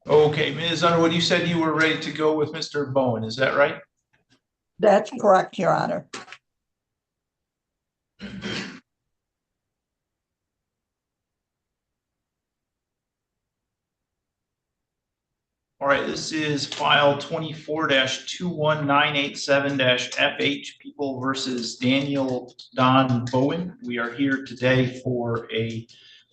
Okay, Ms. Underwood, you said you were ready to go with Mr. Bowen, is that right? That's correct, Your Honor. All right, this is file 24-21987-FH, People versus Daniel Don Bowen. We are here today for a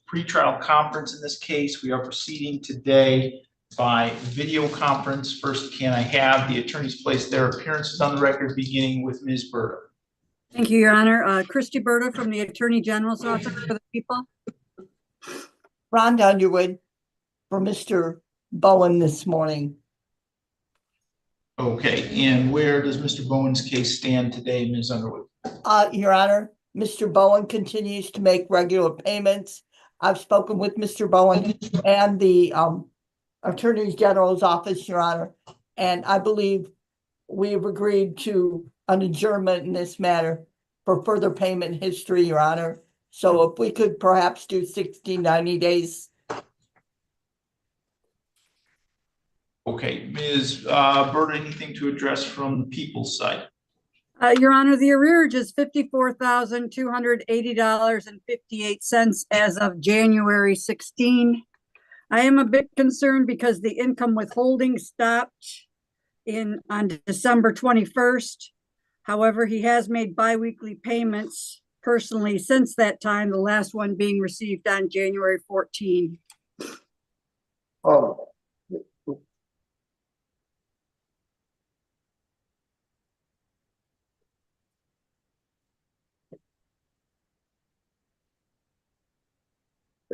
pretrial conference in this case. We are proceeding today by video conference. First, can I have the attorneys place their appearances on the record, beginning with Ms. Berta? Thank you, Your Honor. Christy Berta from the Attorney General's Office for the People. Rhonda Underwood for Mr. Bowen this morning. Okay, and where does Mr. Bowen's case stand today, Ms. Underwood? Your Honor, Mr. Bowen continues to make regular payments. I've spoken with Mr. Bowen and the Attorney General's office, Your Honor, and I believe we've agreed to an adjournment in this matter for further payment history, Your Honor. So if we could perhaps do 60, 90 days. Okay, Ms. Berta, anything to address from the people's side? Your Honor, the arrearage is $54,280.58 as of January 16. I am a bit concerned because the income withholding stopped on December 21st. However, he has made biweekly payments personally since that time, the last one being received on January 14. Oh.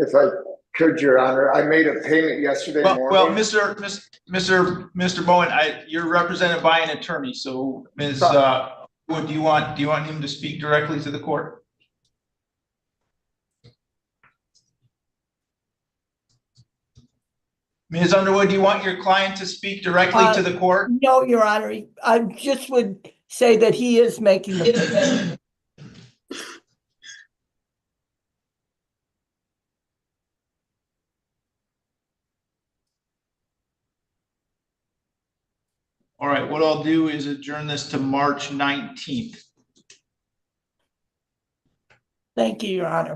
If I could, Your Honor, I made a payment yesterday morning. Well, Mr. Bowen, you're represented by an attorney, so Ms. Wood, do you want him to speak directly to the court? Ms. Underwood, do you want your client to speak directly to the court? No, Your Honor, I just would say that he is making the payment. All right, what I'll do is adjourn this to March 19th. Thank you, Your Honor.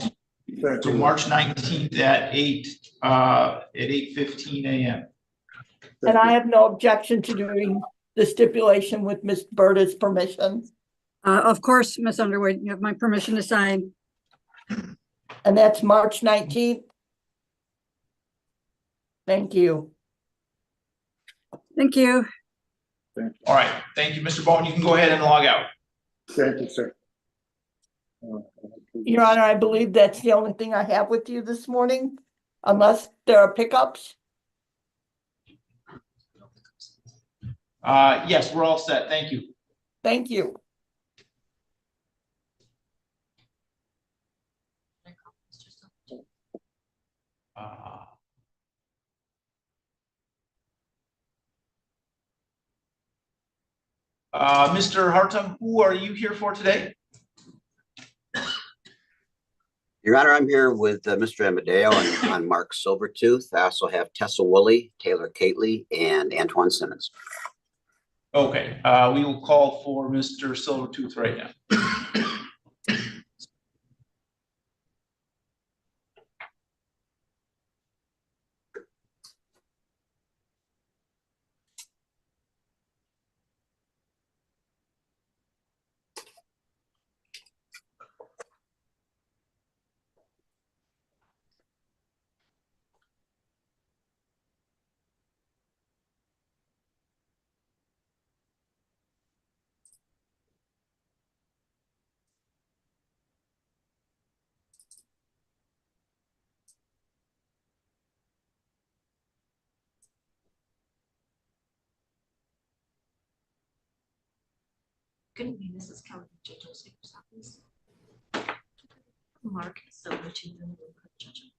So March 19th at 8:15 a.m. And I have no objection to doing the stipulation with Ms. Berta's permission. Of course, Ms. Underwood, you have my permission to sign. And that's March 19th. Thank you. Thank you. All right, thank you, Mr. Bowen. You can go ahead and log out. Thank you, sir. Your Honor, I believe that's the only thing I have with you this morning, unless there are pickups. Yes, we're all set. Thank you. Thank you. Mr. Hartung, who are you here for today? Your Honor, I'm here with Mr. Amadeo and Mark Silvertooth. I also have Tessa Woolley, Taylor Cately, and Antoine Simmons. Okay, we will call for Mr. Silvertooth right now. Good evening, this is Kelly from Judge O'Speaker's office. Mark Silvertooth and Judge.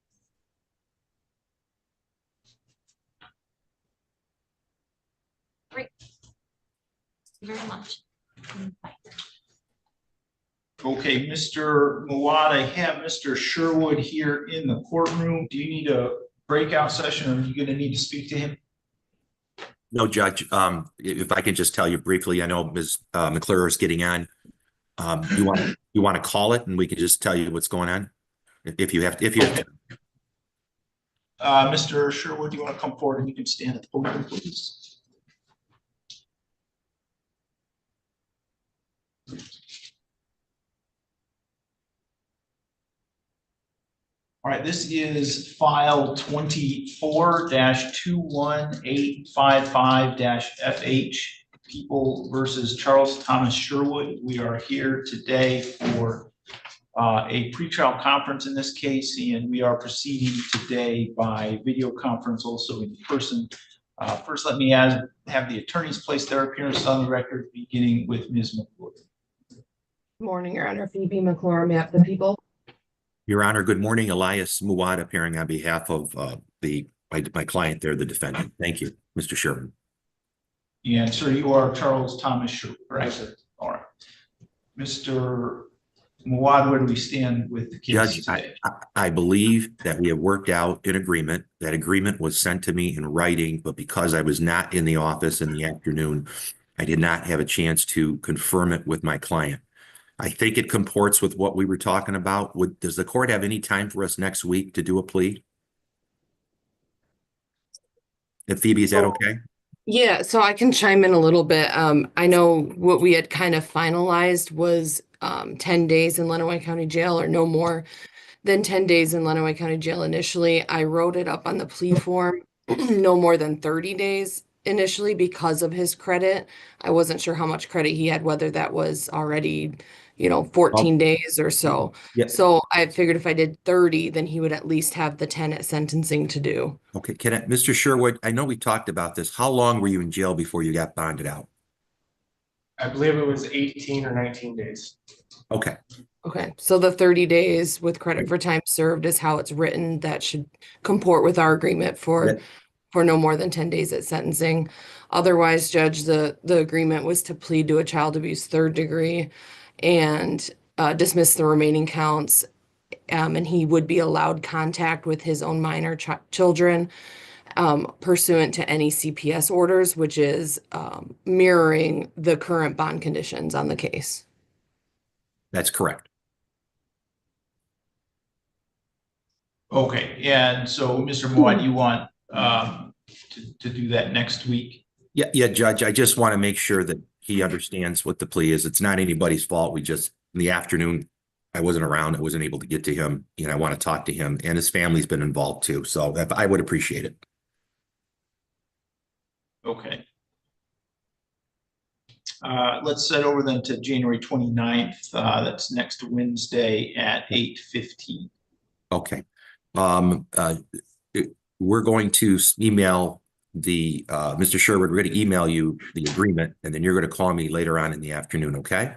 Great. Thank you very much. Bye. Okay, Mr. Mawad, I have Mr. Sherwood here in the courtroom. Do you need a breakout session, or are you going to need to speak to him? No, Judge, if I can just tell you briefly, I know Ms. McClure is getting on. You want to call it and we can just tell you what's going on? If you have, Okay. Mr. Sherwood, do you want to come forward and you can stand at the podium, please? All right, this is file 24-21855-FH, People versus Charles Thomas Sherwood. We are here today for a pretrial conference in this case, and we are proceeding today by video conference, also in person. First, let me have the attorneys place their appearance on the record, beginning with Ms. McClure. Morning, Your Honor. Phoebe McClure, map the people. Your Honor, good morning. Elias Muad appearing on behalf of my client there, the defendant. Thank you, Mr. Sherman. And sir, you are Charles Thomas Sherwood, correct? Yes, all right. Mr. Muad, where do we stand with the case Judge, today? I believe that we have worked out an agreement. That agreement was sent to me in writing, but because I was not in the office in the afternoon, I did not have a chance to confirm it with my client. I think it comports with what we were talking about. Does the court have any time for us next week to do a plea? If Phoebe, is that okay? Yeah, so I can chime in a little bit. I know what we had kind of finalized was 10 days in Lenawee County Jail or no more than 10 days in Lenawee County Jail initially. I wrote it up on the plea form, no more than 30 days initially because of his credit. I wasn't sure how much credit he had, whether that was already 14 days or so. Yeah. So I figured if I did 30, then he would at least have the 10 at sentencing to do. Okay, Mr. Sherwood, I know we talked about this. How long were you in jail before you got bonded out? I believe it was 18 or 19 days. Okay. Okay, so the 30 days with credit for time served is how it's written. That should comport with our agreement for no more than 10 days at sentencing. Otherwise, Judge, the agreement was to plead to a child abuse third degree and dismiss the remaining counts. And he would be allowed contact with his own minor children pursuant to any CPS orders, which is mirroring the current bond conditions on the case. That's correct. Okay, and so Mr. Muad, you want to do that next week? Yeah, Judge, I just want to make sure that he understands what the plea is. It's not anybody's fault. We just, in the afternoon, I wasn't around. I wasn't able to get to him. I want to talk to him, and his family's been involved too. So I would appreciate it. Okay. Let's set over then to January 29th. That's next Wednesday at 8:15. Okay. We're going to email Mr. Sherwood, we're going to email you the agreement, and then you're going to call me later on in the afternoon, okay?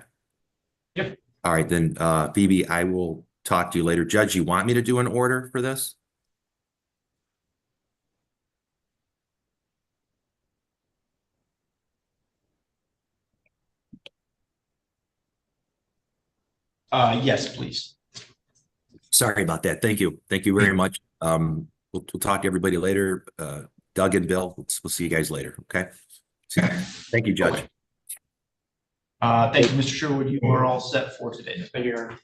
Yep. All right, then, Phoebe, I will talk to you later. Judge, you want me to do an order for this? Yes, please. Sorry about that. Thank you. Thank you very much. We'll talk to everybody later. Doug and Bill, we'll see you guys later, okay? Thank you, Judge. Okay. Thank you, Mr. Sherwood. You are all set for today. Thank you, Your Honor.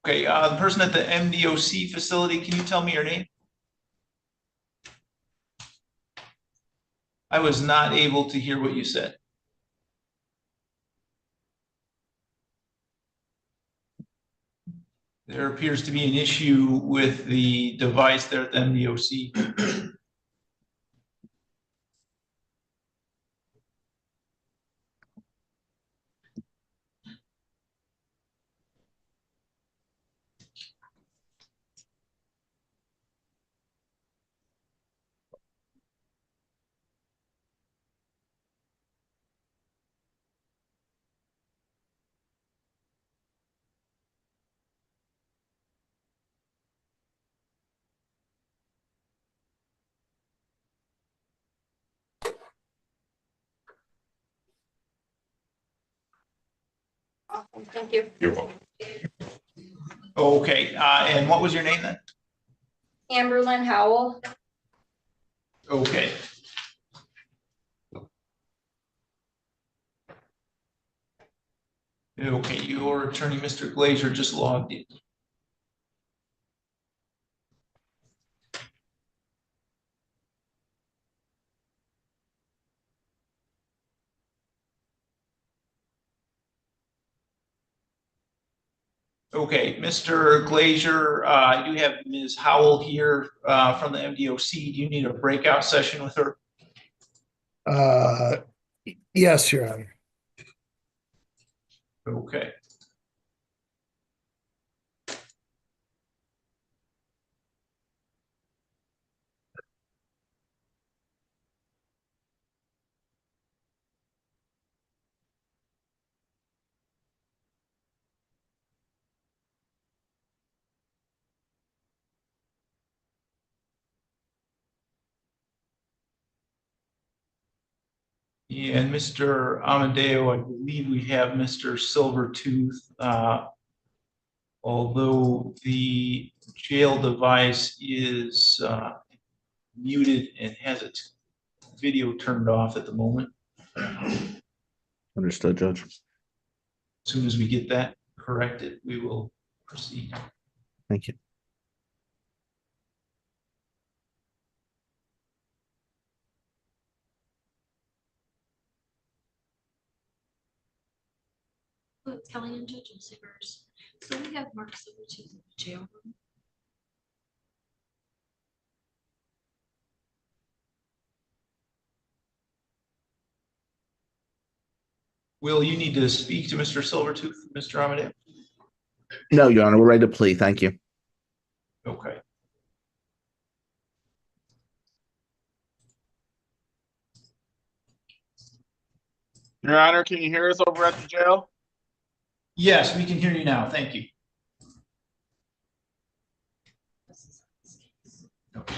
Okay, the person at the MDOC facility, can you tell me your name? I was not able to hear what you said. There appears to be an issue with the device there at the MDOC. Awesome, thank you. You're welcome. Okay, and what was your name then? Amberlyn Howell. Okay. Okay, your attorney, Mr. Glazer, just logged in. Okay, Mr. Glazer, I do have Ms. Howell here from the MDOC. Do you need a breakout session with her? Yes, Your Honor. Okay. And Mr. Amadeo, I believe we have Mr. Silvertooth. Although the jail device is muted and has its video turned off at the moment. Understood, Judge. As soon as we get that corrected, we will proceed. Thank you. Kelly and Judge Siggers. So we have Mark Silvertooth in the jail room. Will you need to speak to Mr. Silvertooth, Mr. Amadeo? No, Your Honor, we're ready to plea. Thank you. Okay. Your Honor, can you hear us over at the jail? Yes, we can hear you now. Thank you. Okay.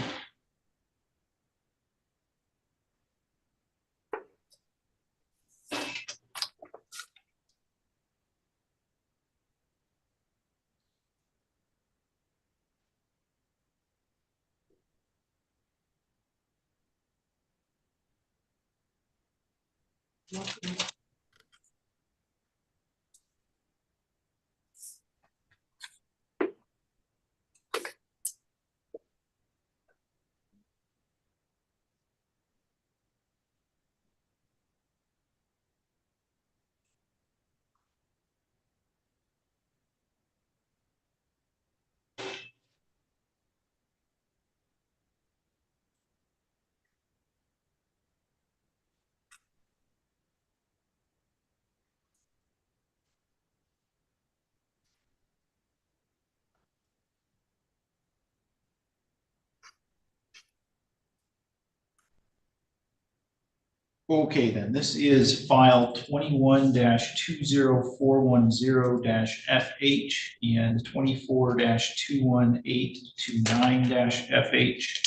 Okay, then this is file 21-20410-FH and 24-21829-FH.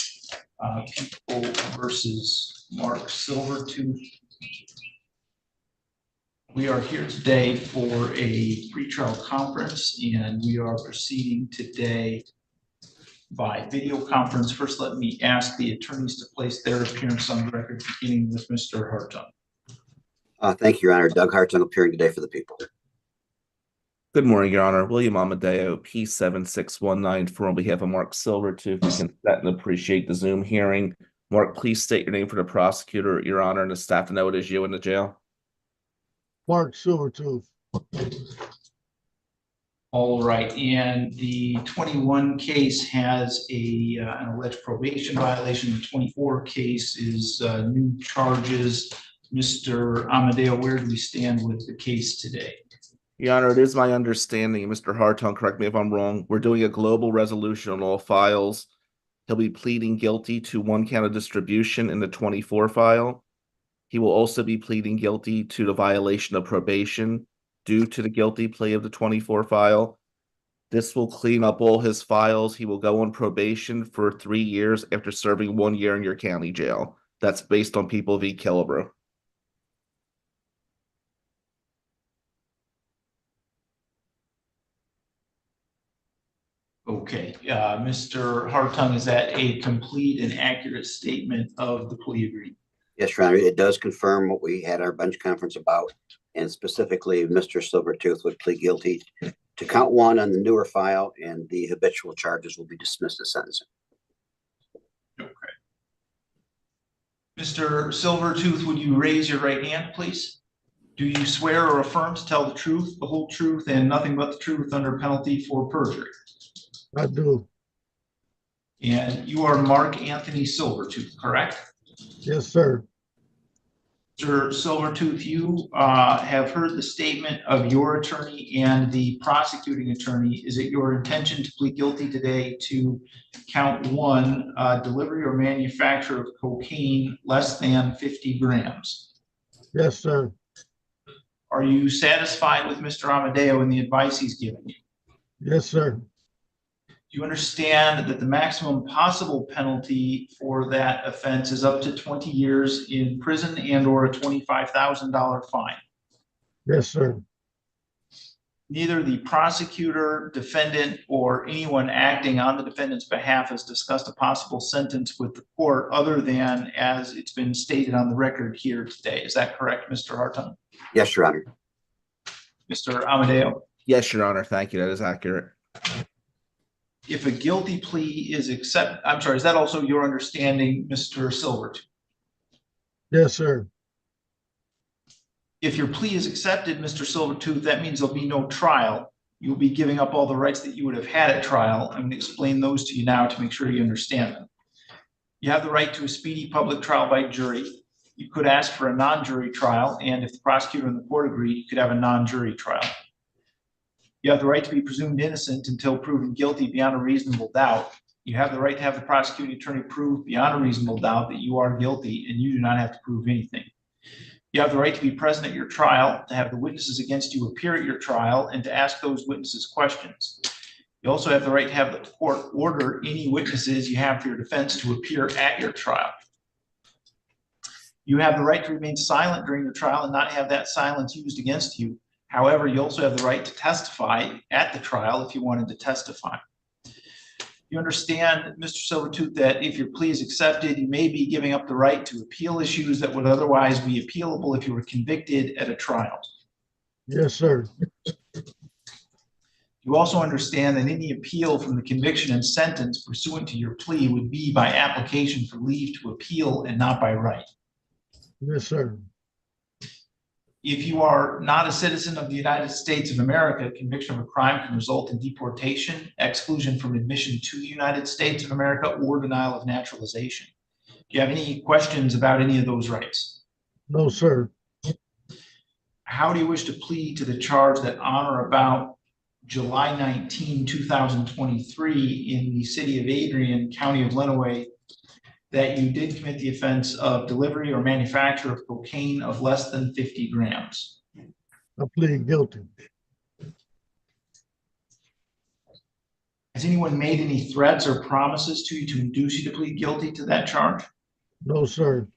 People versus Mark Silvertooth. We are here today for a pretrial conference, and we are proceeding today by video conference. First, let me ask the attorneys to place their appearance on the record, beginning with Mr. Hartung. Thank you, Your Honor. Doug Hartung appearing today for the people. Good morning, Your Honor. William Amadeo, P7619, on behalf of Mark Silvertooth. We can set and appreciate the Zoom hearing. Mark, please state your name for the prosecutor, Your Honor, and the staff to know it is you in the jail. Mark Silvertooth. All right, and the 21 case has an alleged probation violation. The 24 case is new charges. Mr. Amadeo, where do we stand with the case today? Your Honor, it is my understanding, Mr. Hartung, correct me if I'm wrong, we're doing a global resolution on all files. He'll be pleading guilty to 1 count of distribution in the 24 file. He will also be pleading guilty to the violation of probation due to the guilty plea of the 24 file. This will clean up all his files. He will go on probation for 3 years after serving 1 year in your county jail. That's based on People v. Killebrew. Okay, Mr. Hartung, is that a complete and accurate statement of the plea agreement? Yes, Your Honor, it does confirm what we had our bench conference about, and specifically, Mr. Silvertooth would plead guilty to count 1 on the newer file, and the habitual charges will be dismissed as sentencing. Okay. Mr. Silvertooth, would you raise your right hand, please? Do you swear or affirm to tell the truth, the whole truth, and nothing but the truth under penalty for perjury? I do. And you are Mark Anthony Silvertooth, correct? Yes, sir. Mr. Silvertooth, you have heard the statement of your attorney and the prosecuting attorney. Is it your intention to plead guilty today to count 1, delivery or manufacture of cocaine less than 50 grams? Yes, sir. Are you satisfied with Mr. Amadeo and the advice he's given you? Yes, sir. Do you understand that the maximum possible penalty for that offense is up to 20 years in prison and or a $25,000 fine? Yes, sir. Neither the prosecutor, defendant, or anyone acting on the defendant's behalf has discussed a possible sentence with the court other than as it's been stated on the record here today. Is that correct, Mr. Hartung? Yes, Your Honor. Mr. Amadeo? Yes, Your Honor. Thank you. That is accurate. If a guilty plea is accepted, I'm sorry, is that also your understanding, Mr. Silvertooth? Yes, sir. If your plea is accepted, Mr. Silvertooth, that means there'll be no trial. You'll be giving up all the rights that you would have had at trial. I'm going to explain those to you now to make sure you understand them. You have the right to a speedy public trial by jury. You could ask for a non-jury trial, and if the prosecutor and the court agree, you could have a non-jury trial. You have the right to be presumed innocent until proven guilty beyond a reasonable doubt. You have the right to have the prosecuting attorney prove beyond a reasonable doubt that you are guilty, and you do not have to prove anything. You have the right to be present at your trial, to have the witnesses against you appear at your trial, and to ask those witnesses questions. You also have the right to have the court order any witnesses you have for your defense to appear at your trial. You have the right to remain silent during your trial and not have that silence used against you. However, you also have the right to testify at the trial if you wanted to testify. You understand, Mr. Silvertooth, that if your plea is accepted, you may be giving up the right to appeal issues that would otherwise be appealable if you were convicted at a trial. Yes, sir. You also understand that any appeal from the conviction and sentence pursuant to your plea would be by application for leave to appeal and not by right. Yes, sir. If you are not a citizen of the United States of America, conviction of a crime can result in deportation, exclusion from admission to the United States of America, or denial of naturalization. Do you have any questions about any of those rights? No, sir. How do you wish to plead to the charge that on or about July 19, 2023 in the city of Adrian, county of Lenawee, that you did commit the offense of delivery or manufacture of cocaine of less than 50 grams? I plead guilty. Has anyone made any threats or promises to you to induce you to plead guilty to that charge? No, sir.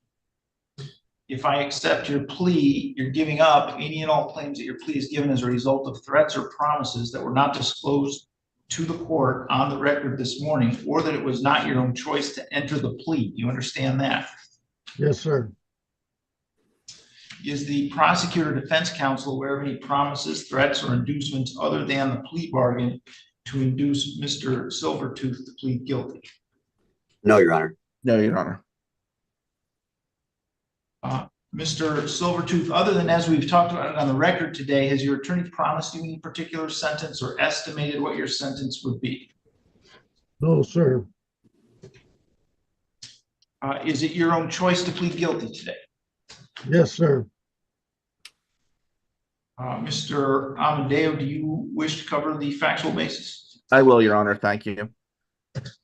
If I accept your plea, you're giving up any and all claims that your plea is given as a result of threats or promises that were not disclosed to the court on the record this morning, or that it was not your own choice to enter the plea. You understand that? Yes, sir. Is the prosecutor or defense counsel aware of any promises, threats, or inducements other than the plea bargain to induce Mr. Silvertooth to plead guilty? No, Your Honor. No, Your Honor. Mr. Silvertooth, other than as we've talked about it on the record today, has your attorney promised you any particular sentence or estimated what your sentence would be? No, sir. Is it your own choice to plead guilty today? Yes, sir. Mr. Amadeo, do you wish to cover the factual basis? I will, Your Honor. Thank you.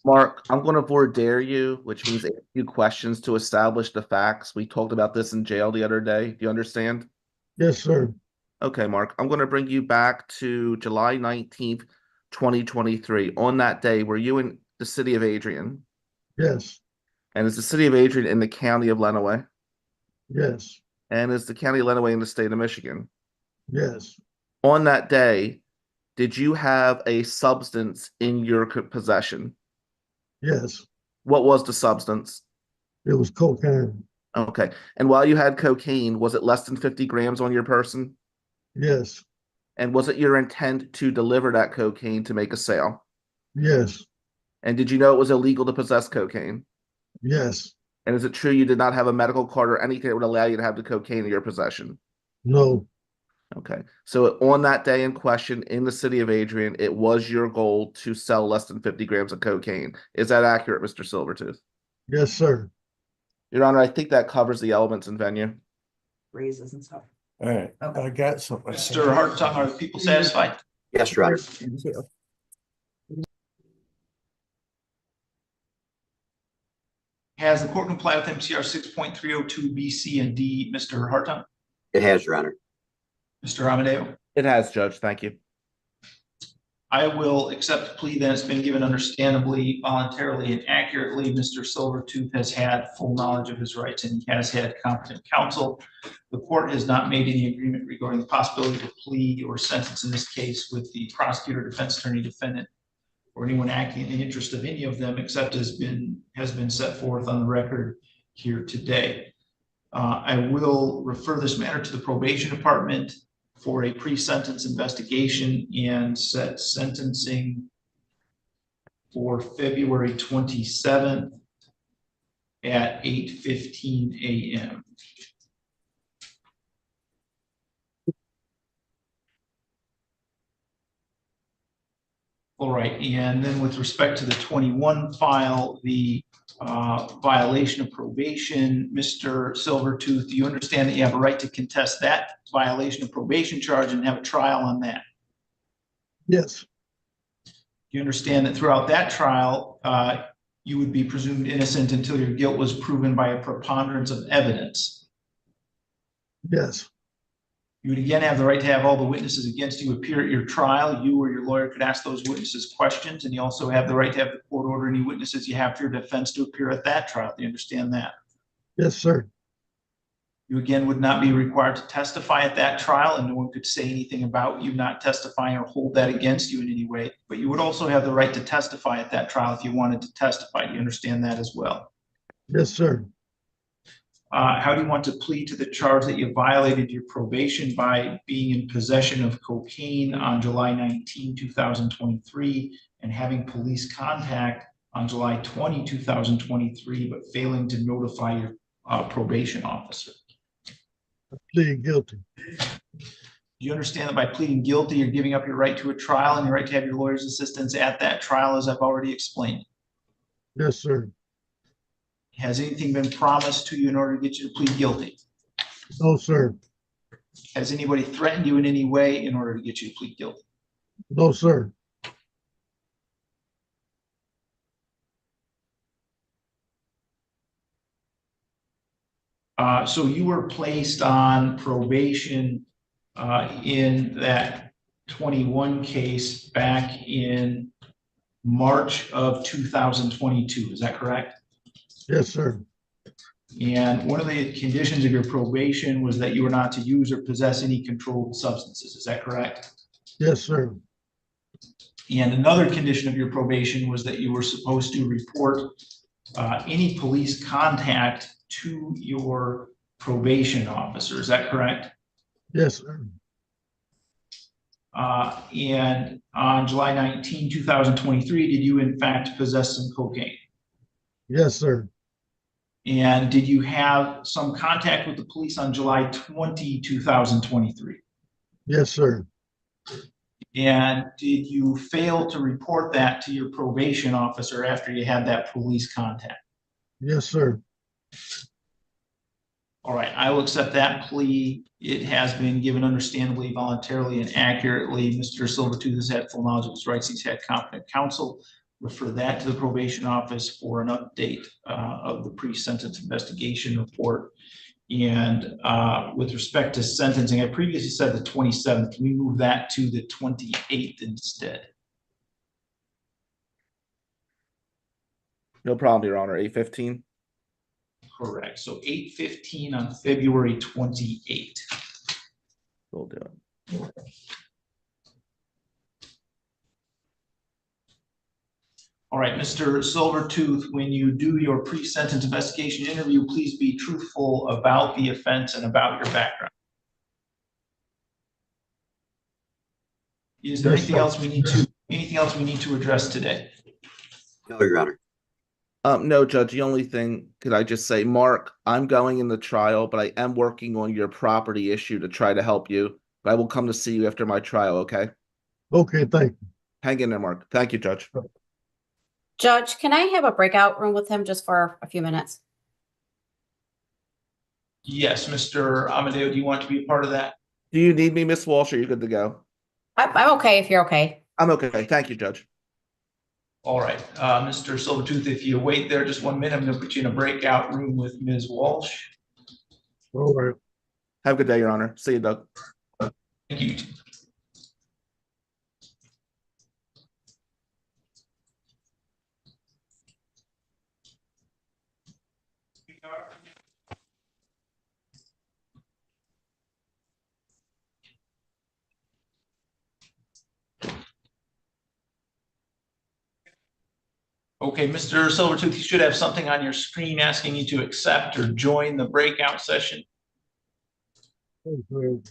Mark, I'm going to voir dire you, which means ask you questions to establish the facts. We talked about this in jail the other day. Do you understand? Yes, sir. Okay, Mark, I'm going to bring you back to July 19th, 2023. On that day, were you in the city of Adrian? Yes. And is the city of Adrian in the county of Lenawee? Yes. And is the county of Lenawee in the state of Michigan? Yes. On that day, Did you have a substance in your possession? Yes, What was the substance? it was cocaine. Okay. And while you had cocaine, was it less than 50 grams on your person? Yes, And was it your intent to deliver that cocaine to make a sale? yes, And did you know it was illegal to possess cocaine? yes, And is it true you did not have a medical card or anything that would allow you to have the cocaine in your possession? no, Okay. So on that day in question in the city of Adrian, it was your goal to sell less than 50 grams of cocaine. Is that accurate, Mr. Silvertooth? yes, sir. Your Honor, I think that covers the elements in venue. Raises and stuff. All right, I got something. Mr. Hartung, are the people satisfied? Yes, Your Honor. Has the court complied with MCR 6.302 B, C, and D, Mr. Hartung? It has, Your Honor. Mr. Amadeo? It has, Judge. Thank you. I will accept the plea that has been given understandably, voluntarily, and accurately. Mr. Silvertooth has had full knowledge of his rights and he has had competent counsel. The court has not made any agreement regarding the possibility of a plea or sentence in this case with the prosecutor, defense attorney, defendant, or anyone acting in the interest of any of them, except has been set forth on the record here today. I will refer this matter to the probation department for a pre-sentence investigation and set sentencing for February 27th at 8:15 a.m. All right, and then with respect to the 21 file, the violation of probation, Mr. Silvertooth, do you understand that you have a right to contest that violation of probation charge and have a trial on that? Yes, Do you understand that throughout that trial, you would be presumed innocent until your guilt was proven by a preponderance of evidence? yes, You would again have the right to have all the witnesses against you appear at your trial. You or your lawyer could ask those witnesses questions, and you also have the right to have the court order any witnesses you have for your defense to appear at that trial. Do you understand that? yes, sir. You again would not be required to testify at that trial, and no one could say anything about you not testifying or hold that against you in any way. But you would also have the right to testify at that trial if you wanted to testify. Do you understand that as well? Yes, sir. How do you want to plead to the charge that you violated your probation by being in possession of cocaine on July 19, 2023, and having police contact on July 20, 2023, but failing to notify your probation officer? I plead guilty. Do you understand that by pleading guilty, you're giving up your right to a trial and your right to have your lawyer's assistance at that trial, as I've already explained? Yes, sir. Has anything been promised to you in order to get you to plead guilty? No, sir. Has anybody threatened you in any way in order to get you to plead guilty? No, sir. So you were placed on probation in that 21 case back in March of 2022. Is that correct? Yes, sir. And one of the conditions of your probation was that you were not to use or possess any controlled substances. Is that correct? Yes, sir. And another condition of your probation was that you were supposed to report any police contact to your probation officer. Is that correct? Yes, sir. And on July 19, 2023, did you in fact possess some cocaine? Yes, sir. And did you have some contact with the police on July 20, 2023? Yes, sir. And did you fail to report that to your probation officer after you had that police contact? Yes, sir. All right, I will accept that plea. It has been given understandably, voluntarily, and accurately. Mr. Silvertooth has had full knowledge of his rights. He's had competent counsel. Refer that to the probation office for an update of the pre-sentence investigation report. And with respect to sentencing, I previously said the 27th. Can we move that to the 28th instead? No problem, Your Honor. 8:15. Correct. So 8:15 on February 28th. We'll do it. All right, Mr. Silvertooth, when you do your pre-sentence investigation interview, please be truthful about the offense and about your background. Is there Yes, anything sir. else we need to address today? No, Your Honor. No, Judge, the only thing, could I just say, Mark, I'm going in the trial, but I am working on your property issue to try to help you. But I will come to see you after my trial, okay? Okay, thank you. Hang in there, Mark. Thank you, Judge. Judge, can I have a breakout room with him just for a few minutes? Yes, Mr. Amadeo, do you want to be a part of that? Do you need me, Miss Walsh, or are you good to go? I'm okay if you're okay. I'm okay. Thank you, Judge. All right, Mr. Silvertooth, if you wait there just 1 minute, I'm going to put you in a breakout room with Ms. Walsh. All right. Have a good day, Your Honor. See you, Doug. Thank you. Okay, Mr. Silvertooth, you should have something on your screen asking you to accept or join the breakout session. Okay.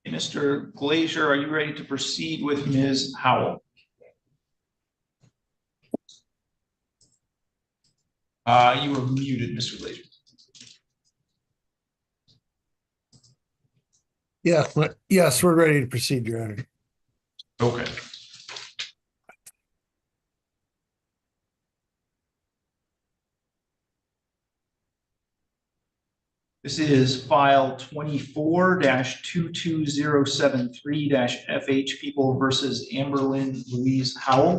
Mr. Glazier, are you ready to proceed with Ms. Howell? You were muted, Mr. Glazier. Yes, we're ready to proceed, Your Honor. Okay. This is file 24-22073-FH People versus Amberlyn Louise Howell.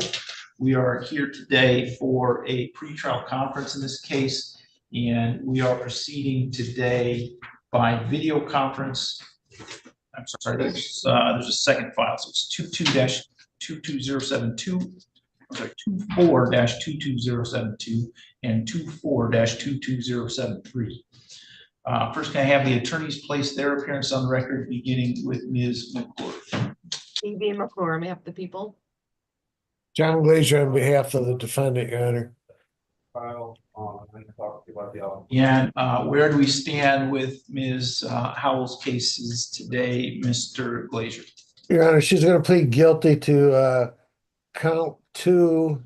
We are here today for a pretrial conference in this case, and we are proceeding today by video conference. I'm sorry, there's a second file, so it's 22-22072. I'm sorry, 24-22072 and 24-22073. First, can I have the attorneys place their appearance on the record, beginning with Ms. McClure? E.B. McClure, on behalf of the people. John Glazier on behalf of the defendant, Your Honor. And where do we stand with Ms. Howell's cases today, Mr. Glazier? Your Honor, she's going to plead guilty to count 2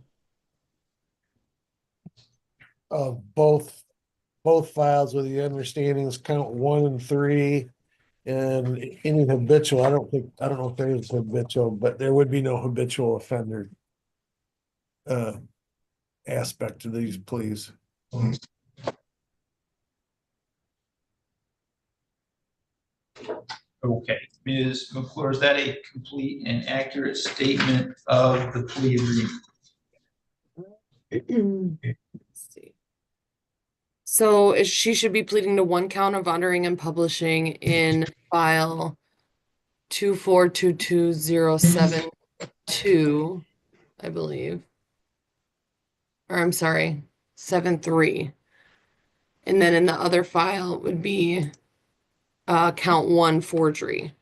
of both files with the understandings, count 1 and 3, and any habitual. I don't know if there is habitual, but there would be no habitual offender aspect to these pleas. Okay, Ms. McClure, is that a complete and accurate statement of the plea agreement? Let's see. So she should be pleading to 1 count of honoring and publishing in file 2422072, I believe. Or I'm sorry, 73. And then in the other file it would be count 1 forgery.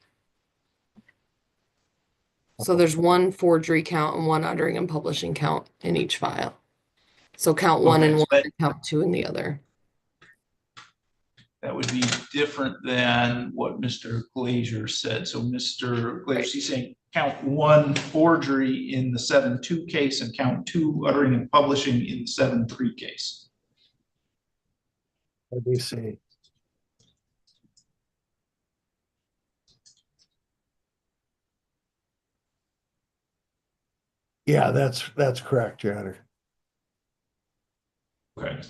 So there's 1 forgery count and 1 honoring and publishing count in each file. So count 1 in one and count 2 in the other. That would be different than what Mr. Glazier said. So Mr. Glazier, he's saying count 1 forgery in the 7-2 case and count 2 uttering and publishing in the 7-3 case. Let me see. Yeah, that's correct, Your Honor. Okay.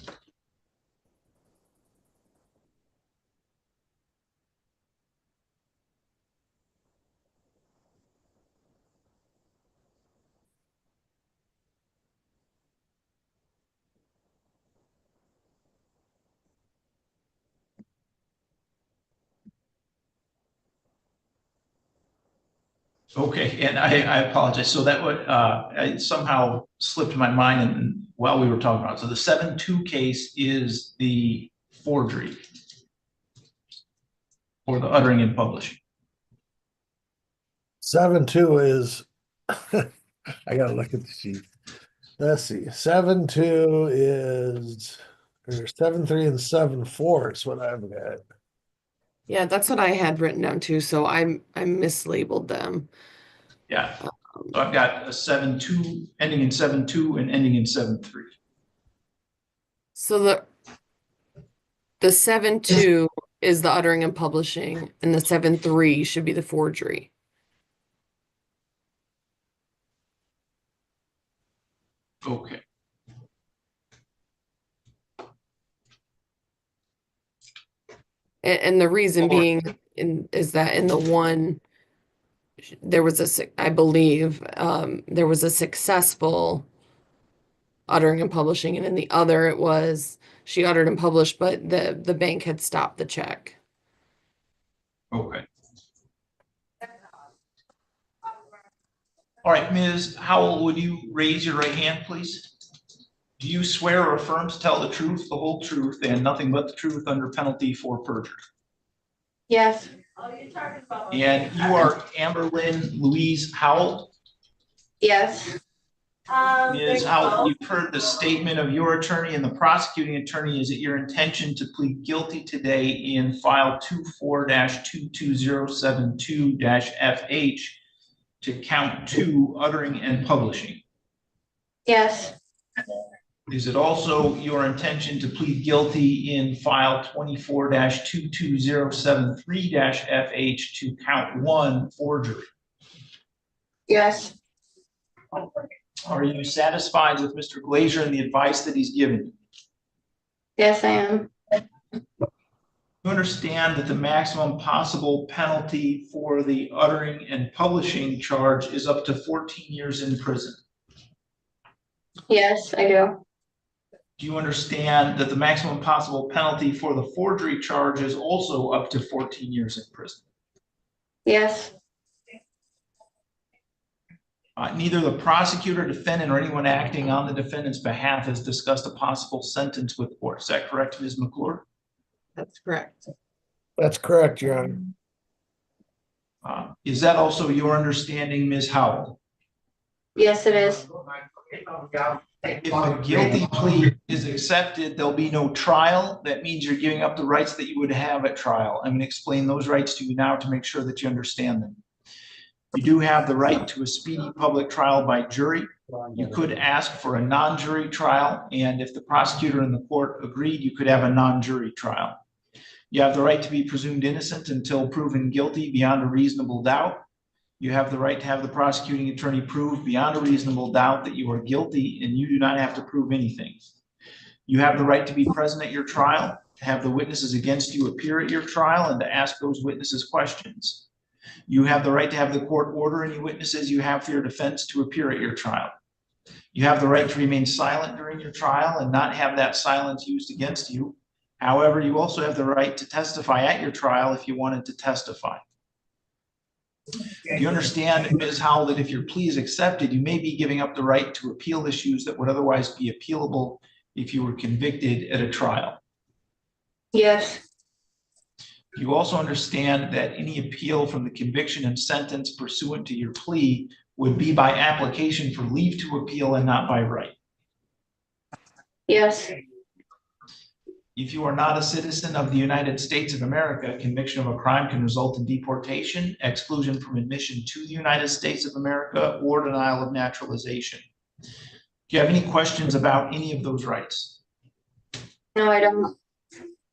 Okay, and I apologize. So that would, it somehow slipped my mind and while we were talking about it. So the 7-2 case is the forgery or the uttering and publishing. 7-2 is, I gotta look at the sheet. Let's see, 7-2 is, or 7-3 and 7-4 is what I've got. Yeah, that's what I had written down too, so I mislabeled them. Yeah, so I've got a 7-2 ending in 7-2 and ending in 7-3. So the 7-2 is the uttering and publishing, and the 7-3 should be the forgery. Okay. And the reason being is that in the one, there was I believe, there was a successful uttering and publishing, and in the other it was she uttered and published, but the bank had stopped the check. Okay. All right, Ms. Howell, would you raise your right hand, please? Do you swear or affirm to tell the truth, the whole truth, and nothing but the truth under penalty for perjury? Yes. And you are Amber Lynn Louise Howell? Yes. Ms. Howell, you've heard the statement of your attorney and the prosecuting attorney. Is it your intention to plead guilty today in file 24-22072-FH to count 2, uttering and publishing? Yes. Is it also your intention to plead guilty in file 24-22073-FH to count 1, forgery? Yes. Are you satisfied with Mr. Glazier and the advice that he's given you? Yes, I am. You understand that the maximum possible penalty for the uttering and publishing charge is up to 14 years in prison? Yes, I do. Do you understand that the maximum possible penalty for the forgery charge is also up to 14 years in prison? Yes. Neither the prosecutor, defendant, or anyone acting on the defendant's behalf has discussed a possible sentence with the court. Is that correct, Ms. McClure? That's correct. That's correct, Your Honor. Is that also your understanding, Ms. Howell? Yes, it is. If a guilty plea is accepted, there'll be no trial. That means you're giving up the rights that you would have at trial. I'm going to explain those rights to you now to make sure that you understand them. You do have the right to a speedy public trial by jury. You could ask for a non-jury trial, and if the prosecutor and the court agreed, you could have a non-jury trial. You have the right to be presumed innocent until proven guilty beyond a reasonable doubt. You have the right to have the prosecuting attorney prove beyond a reasonable doubt that you are guilty, and you do not have to prove anything. You have the right to be present at your trial, to have the witnesses against you appear at your trial, and to ask those witnesses questions. You have the right to have the court order any witnesses you have for your defense to appear at your trial. You have the right to remain silent during your trial and not have that silence used against you. However, you also have the right to testify at your trial if you wanted to testify. You understand, Ms. Howell, that if your plea is accepted, you may be giving up the right to appeal issues that would otherwise be appealable if you were convicted at a trial. Yes. You also understand that any appeal from the conviction and sentence pursuant to your plea would be by application for leave to appeal and not by right. Yes. If you are not a citizen of the United States of America, conviction of a crime can result in deportation, exclusion from admission to the United States of America, or denial of naturalization. Do you have any questions about any of those rights? No, I don't.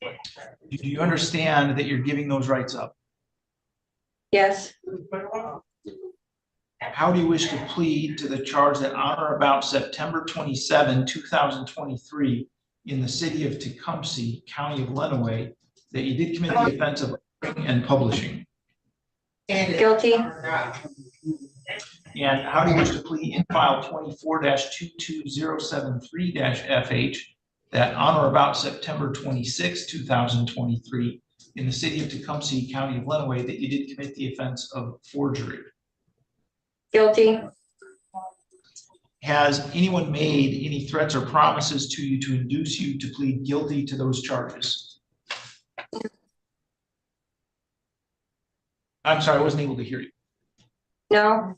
Do you understand that you're giving those rights up? Yes. How do you wish to plead to the charge that on or about September 27, 2023, in the city of Tecumseh, County of Lenawee, that you did commit the offense of writing and publishing? Guilty. And how do you wish to plead in file 24-22073-FH that on or about September 26, 2023, in the city of Tecumseh, County of Lenawee, that you did commit the offense of forgery? Guilty. Has anyone made any threats or promises to you to induce you to plead guilty to those charges? I'm sorry, I wasn't able to hear you. No.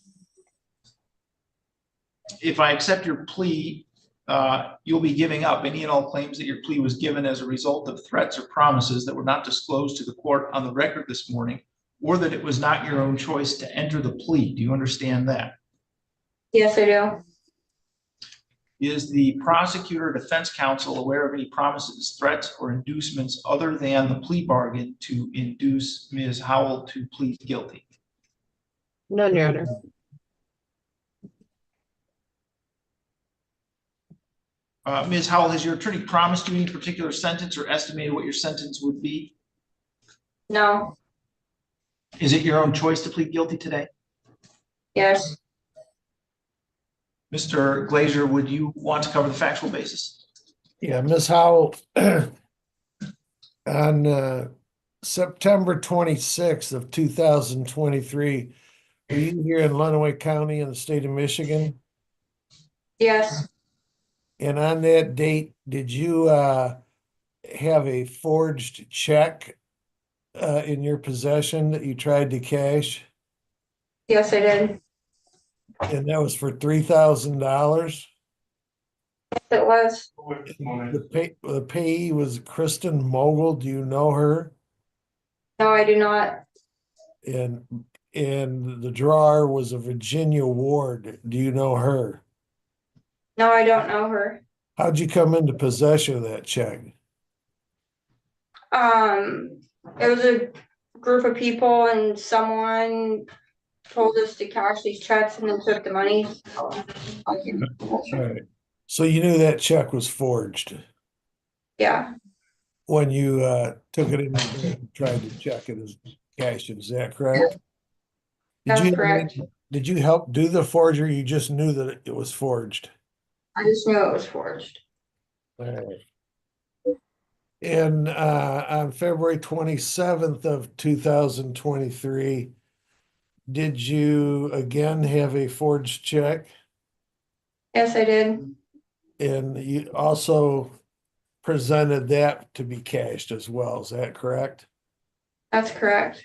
If I accept your plea, you'll be giving up any and all claims that your plea was given as a result of threats or promises that were not disclosed to the court on the record this morning, or that it was not your own choice to enter the plea. Do you understand that? Yes, I do. Is the prosecutor or defense counsel aware of any promises, threats, or inducements other than the plea bargain to induce Ms. Howell to plead guilty? None, Your Honor. Ms. Howell, has your attorney promised you any particular sentence or estimated what your sentence would be? No. Is it your own choice to plead guilty today? Yes. Mr. Glazier, would you want to cover the factual basis? Yeah, Ms. Howell, on September 26th of 2023, were you here in Lenawee County in the state of Michigan? Yes. And on that date, did you have a forged check in your possession that you tried to cash? Yes, I did. And that was for $3,000? It was. The payee was Kristen Mogul. Do you know her? No, I do not. And the drawer was a Virginia Ward. Do you know her? No, I don't know her. How'd you come into possession of that check? It was a group of people and someone told us to cash these checks and then took the money. All right. So you knew that check was forged Yeah, when you took it in and tried to check it as cash. Is that correct? that's correct. Did you help do the forgery? You just knew that it was forged. I just knew it was forged. All right. And on February 27th of 2023, did you again have a forged check? Yes, I did. And you also presented that to be cashed as well. Is that correct? That's correct.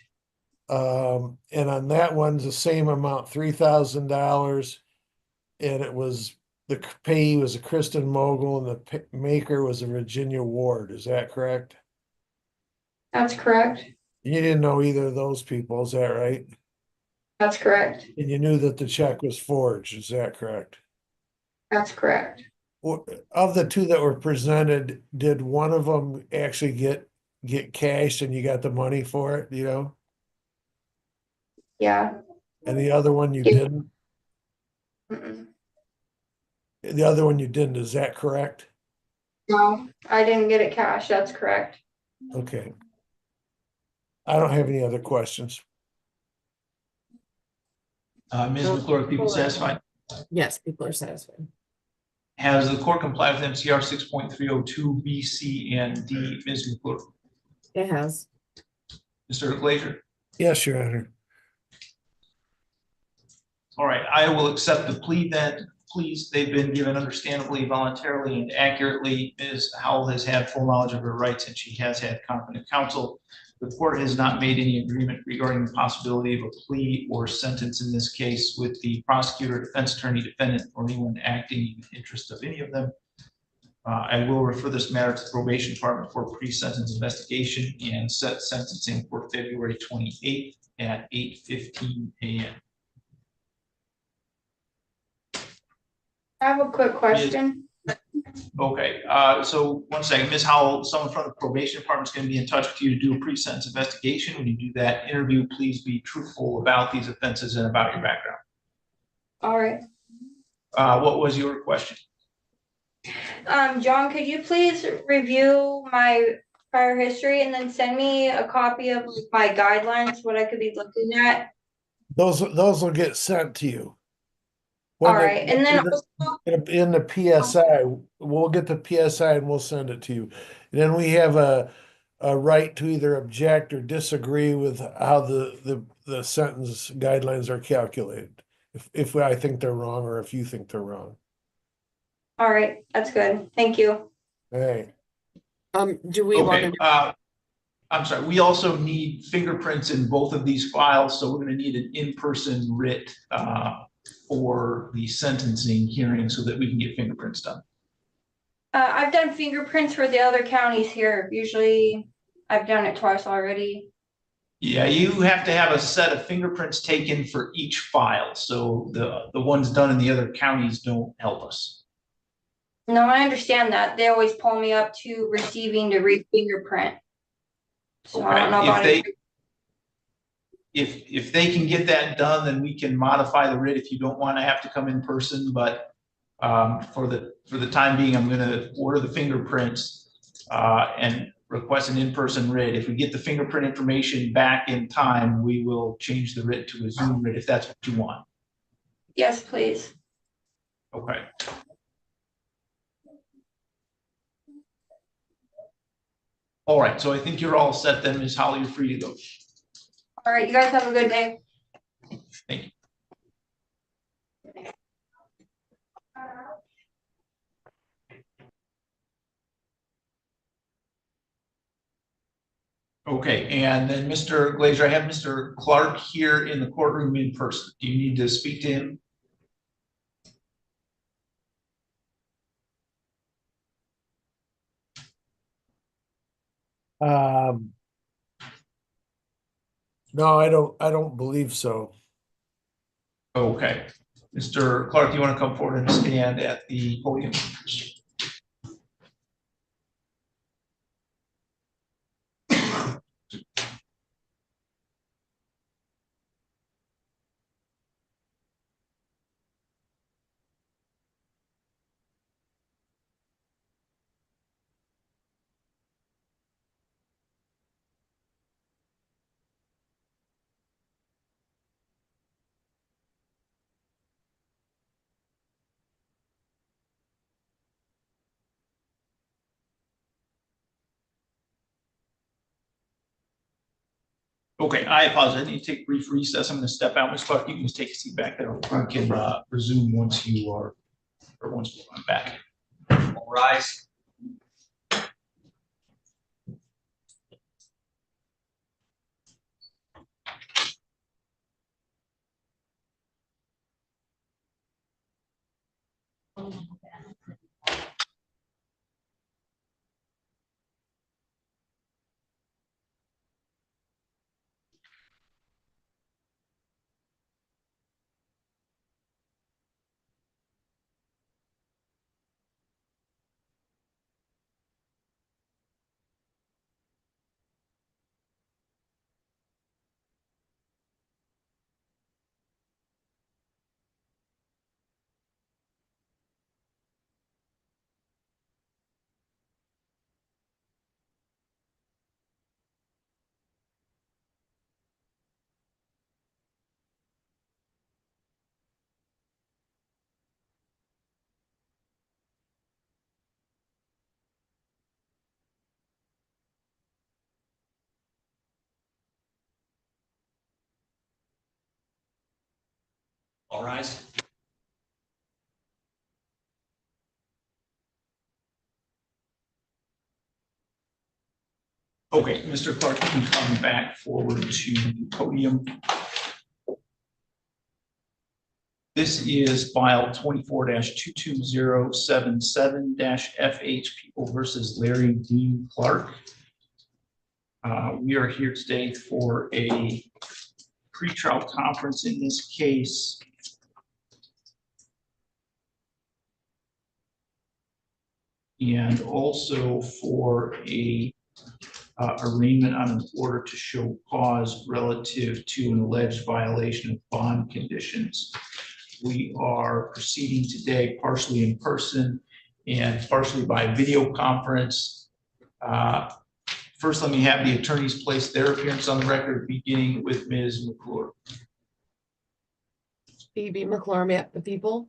And on that one's the same amount, $3,000. And it was, the payee was a Kristen Mogul and the maker was a Virginia Ward. Is that correct? That's correct. You didn't know either of those people, is that right? That's correct. And you knew that the check was forged, is that correct? That's correct. Of the two that were presented, did one of them actually get cashed and you got the money for it, you know? Yeah. And the other one you didn't? The other one you didn't, is that correct? No, I didn't get it cash. That's correct. Okay. I don't have any other questions. Ms. McClure, people satisfied? Yes, people are satisfied. Has the court complied with MCR 6.302 B, C, and D? Ms. McClure? It has. Mr. Glazier? Yes, Your Honor. All right, I will accept the plea then. Please, they've been given understandably, voluntarily, and accurately. Ms. Howell has had full knowledge of her rights and she has had competent counsel. The court has not made any agreement regarding the possibility of a plea or sentence in this case with the prosecutor, defense attorney, defendant, or anyone acting in the interest of any of them. I will refer this matter to the probation department for pre-sentence investigation and set sentencing for February 28th at 8:15 a.m. I have a quick question. Okay, so one second, Ms. Howell, someone from the probation department is going to be in touch with you to do a pre-sentence investigation. When you do that interview, please be truthful about these offenses and about your background. All right. What was your question? John, could you please review my prior history and then send me a copy of my guidelines, what I could be looking at? Those will get sent to you. All right, and then in the PSI, we'll get the PSI and we'll send it to you. And then we have a right to either object or disagree with how the sentence guidelines are calculated. if I think they're wrong or if you think they're wrong. All right, that's good. Thank you. Hey, Do we want Okay, to? I'm sorry, we also need fingerprints in both of these files, so we're gonna need an in-person writ for the sentencing hearing so that we can get fingerprints done. I've done fingerprints for the other counties here. Usually I've done it twice already. Yeah, you have to have a set of fingerprints taken for each file, so the ones done in the other counties don't help us. No, I understand that. They always pull me up to receiving to re-fingerprint. So I don't know about it. If they can get that done, then we can modify the writ if you don't want to have to come in person, but for the time being, I'm gonna order the fingerprints and request an in-person writ. If we get the fingerprint information back in time, we will change the writ to a Zoom writ if that's what you want. Yes, please. Okay. All right, so I think you're all set then, Ms. Holly, you're free to go. All right, you guys have a good day. Thank you. Okay, and then Mr. Glazer, I have Mr. Clark here in the courtroom in person. Do you need to speak to him? no, I don't believe so. Okay. Mr. Clark, do you want to come forward and stand at the podium? Okay, I apologize. I need to take a brief recess. I'm going to step out. Ms. Clark, you can just take a seat back there. We can resume once you are, or once I'm back. All rise. All rise. Okay, Mr. Clark, you can come back forward to the podium. This is file 24-22077-FH People versus Larry Dean Clark. We are here today for a pretrial conference in this case. And also for a arraignment on an order to show cause relative to an alleged violation of bond conditions. We are proceeding today partially in person and partially by video conference. First, let me have the attorneys place their appearance on the record, beginning with Ms. McClure. Phoebe McClure, at the people.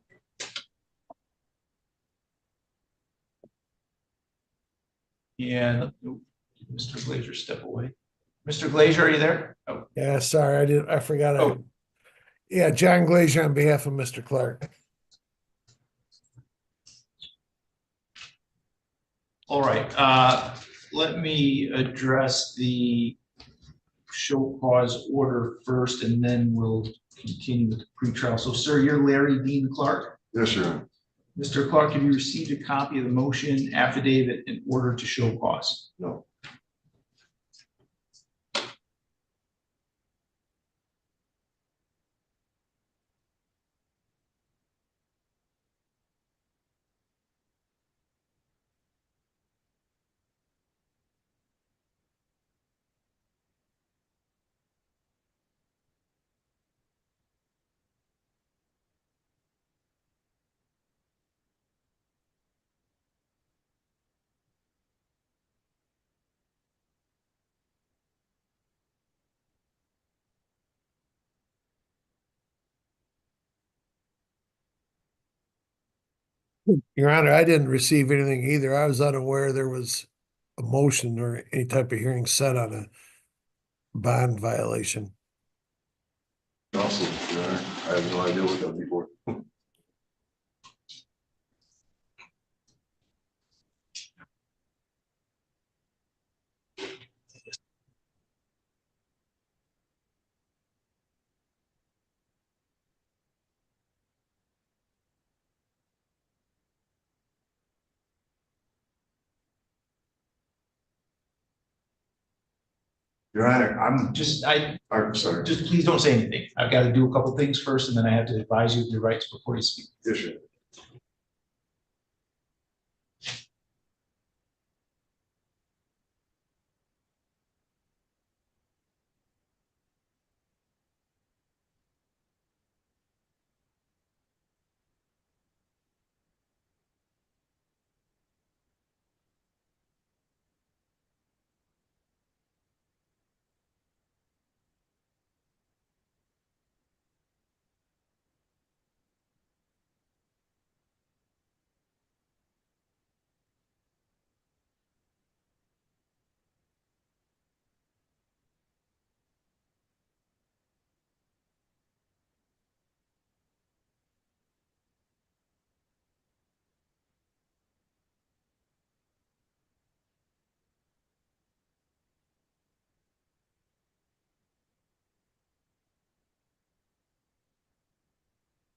And Mr. Glazer, step away. Mr. Glazer, are you there? Oh. Yeah, sorry, I forgot. Oh. Yeah, John Glazier on behalf of Mr. Clark. All right, let me address the show cause order first, and then we'll continue with the pretrial. So, sir, you're Larry Dean Clark? Yes, sir. Mr. Clark, have you received a copy of the motion affidavit in order to show cause? No. Your Honor, I didn't receive anything either. I was unaware there was a motion or any type of hearing set on a bond violation. Also, Your Honor, I have no idea what that would be for. Your Honor, I'm sorry. Just please don't say anything. I've got to do a couple things first, and then I have to advise you of your rights before you speak. Yes, sir.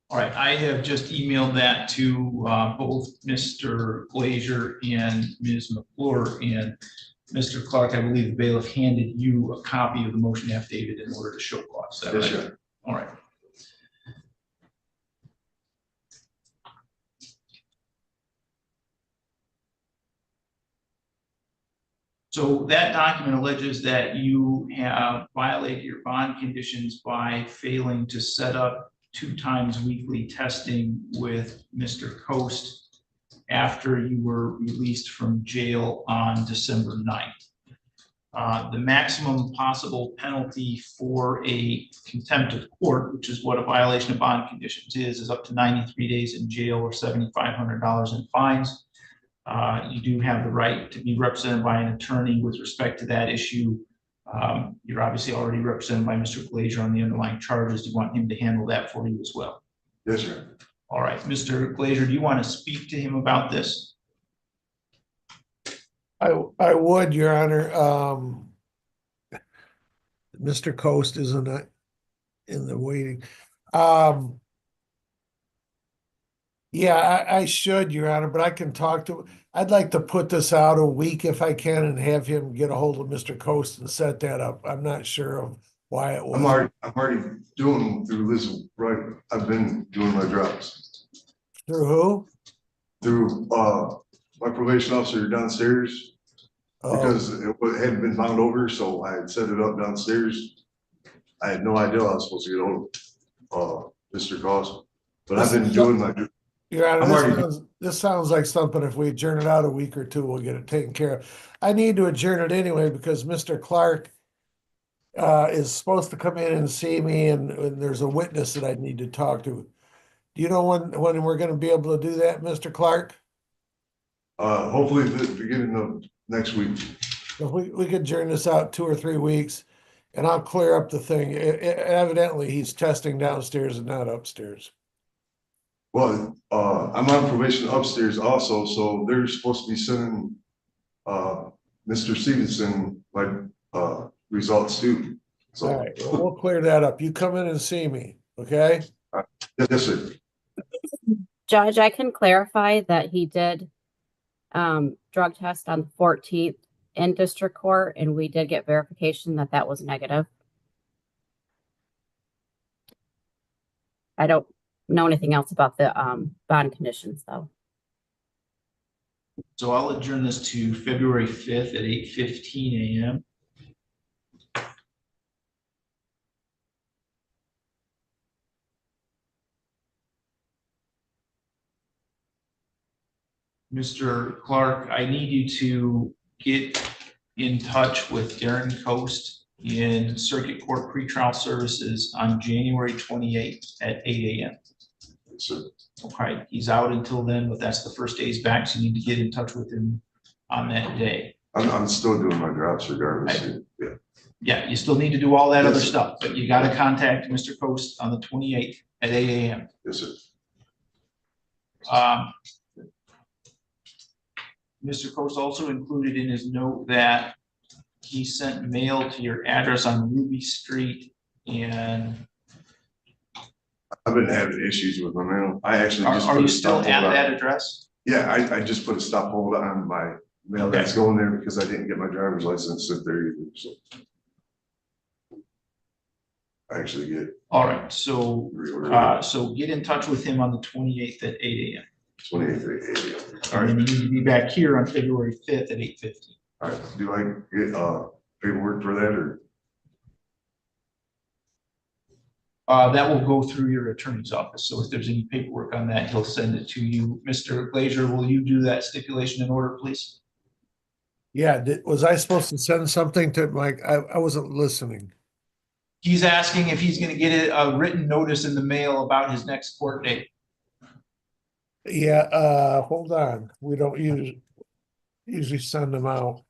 All right, I have just emailed that to both Mr. Glazier and Ms. McClure, and Mr. Clark, I believe the bailiff handed you a copy of the motion affidavit in order to show cause. Is that Yes, right? sir. All right. So that document alleges that you have violated your bond conditions by failing to set up 2 times weekly testing with Mr. Coast after you were released from jail on December 9th. The maximum possible penalty for a contempt of court, which is what a violation of bond conditions is up to 93 days in jail or $7,500 in fines. You do have the right to be represented by an attorney with respect to that issue. You're obviously already represented by Mr. Glazier on the underlying charges. Do you want him to handle that for you as well? Yes, sir. All right, Mr. Glazier, do you want to speak to him about this? I would, Your Honor. Mr. Coast isn't in the waiting. Yeah, I should, Your Honor, but I can talk to, I'd like to put this out a week if I can and have him get a hold of Mr. Coast and set that up. I'm not sure of why it was. I'm already doing through this, right? I've been doing my drops. Through who? Through my probation officer downstairs. Because it hadn't been found over, so I had set it up downstairs. I had no idea I was supposed to get hold of Mr. Cost, but I've been doing my. Your Honor, this sounds like something, if we adjourn it out a week or two, we'll get it taken care of. I need to adjourn it anyway because Mr. Clark is supposed to come in and see me, and there's a witness that I need to talk to. Do you know when we're going to be able to do that, Mr. Clark? Hopefully the beginning of next week. If we could adjourn this out 2 or 3 weeks, And I'll clear up the thing. Evidently, he's testing downstairs and not upstairs. Well, I'm on probation upstairs also, so they're supposed to be sending, Mr. Stevenson, like, results too. So. All right, well, we'll clear that up. You come in and see me, okay? Yes, sir. Judge, I can clarify that he did drug test on the 14th in district court, and we did get verification that that was negative. I don't know anything else about the bond conditions, though. So I'll adjourn this to February 5th at 8:15 a.m. Mr. Clark, I need you to get in touch with Darren Coast in Circuit Court Pretrial Services on January 28th at 8 a.m. Sir. Okay, he's out until then, but that's the first day he's back, so you need to get in touch with him on that day. I'm still doing my drops regardless. Yeah. Yeah, you still need to do all that other Yes, sir. stuff, but you gotta contact Mr. Coast on the 28th at 8 a.m. Yes, sir. Mr. Coast also included in his note that he sent mail to your address on Ruby Street, and I've been having issues with my mail. I actually just. are put you a still stop at hold on- that address? Yeah, I just put a stop hold on my mail Okay. that's going there because I didn't get my driver's license sit there either, so. I actually get. All right, so reordered. so get in touch with him on the 28th at 8 a.m. 28th, 8 a.m. All And then right, you need to be back here on February 5th at 8:15. all right. Do I get, paperwork for that or? That will go through your attorney's office, so if there's any paperwork on that, he'll send it to you. Mr. Glazier, will you do that stipulation in order, please? Yeah, was I supposed to send something to Mike? I wasn't listening. He's asking if he's gonna get a written notice in the mail about his next court date. Yeah, hold on. We don't usually send them out.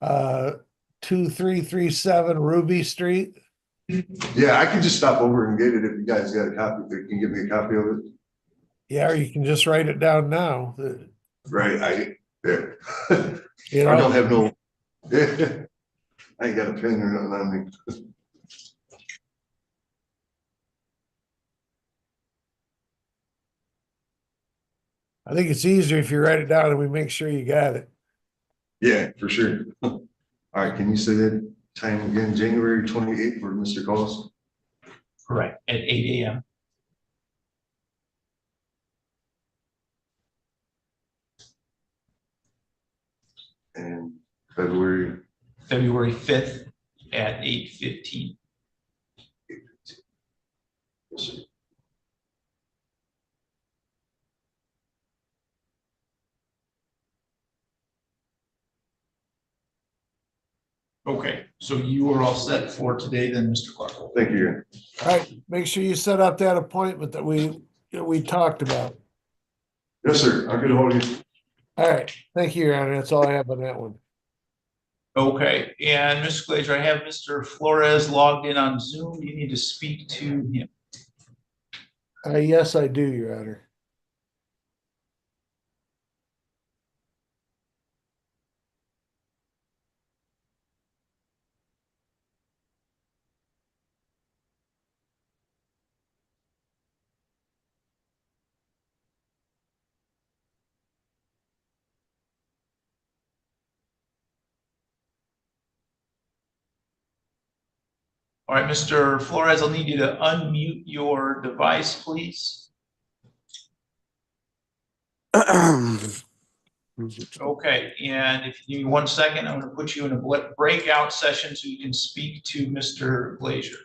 2337 Ruby Street. Yeah, I can just stop over and get it if you guys got a copy. If you can give me a copy of it. Yeah, or you can just write it down now. Right, yeah. You know? I don't have no. I ain't got a pen or nothing on me. I think it's easier if you write it down and we make sure you got it. Yeah, for sure. All right, can you say that time again, January 28th for Mr. Calls? Correct, at 8 a.m. And February. February 5th at 8:15. Yes, sir. Okay, so you are all set for today then, Mr. Clark. Thank you. All right, make sure you set up that appointment that we talked about. Yes, sir. I'll get a hold of you. All right, thank you, Your Honor. That's all I have on that one. Okay, and Mr. Glazier, I have Mr. Flores logged in on Zoom. You need to speak to him. Yes, I do, Your Honor. All right, Mr. Flores, I'll need you to unmute your device, please. Okay, and if you give me 1 second, I'm going to put you in a breakout session so you can speak to Mr. Glazier.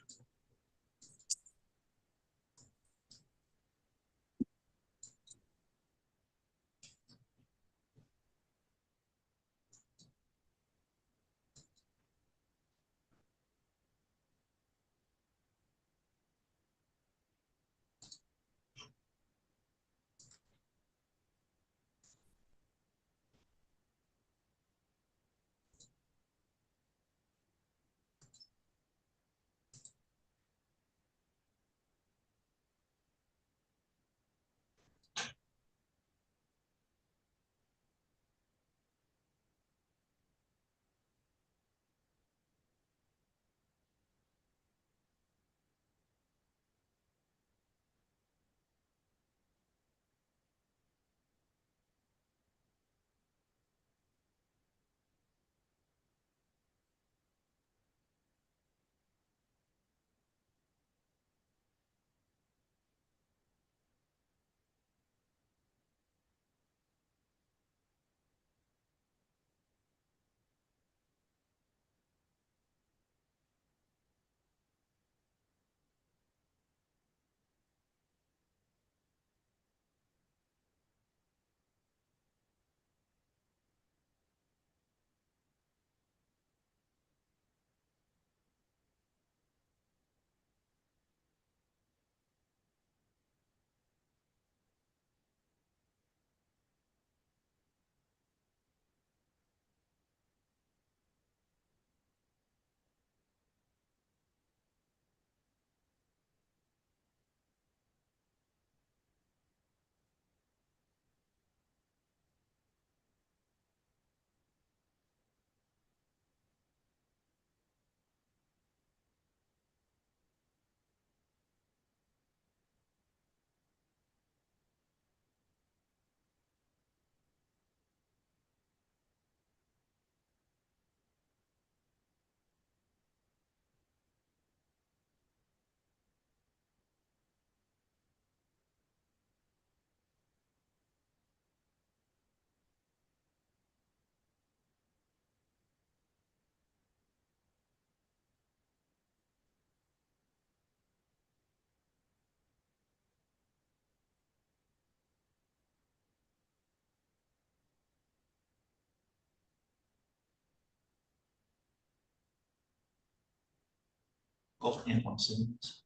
Oh, and one sentence.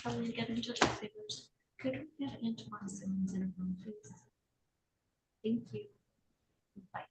Probably get into the figures. Could we get into one sentence in a room, please? Thank you. Bye.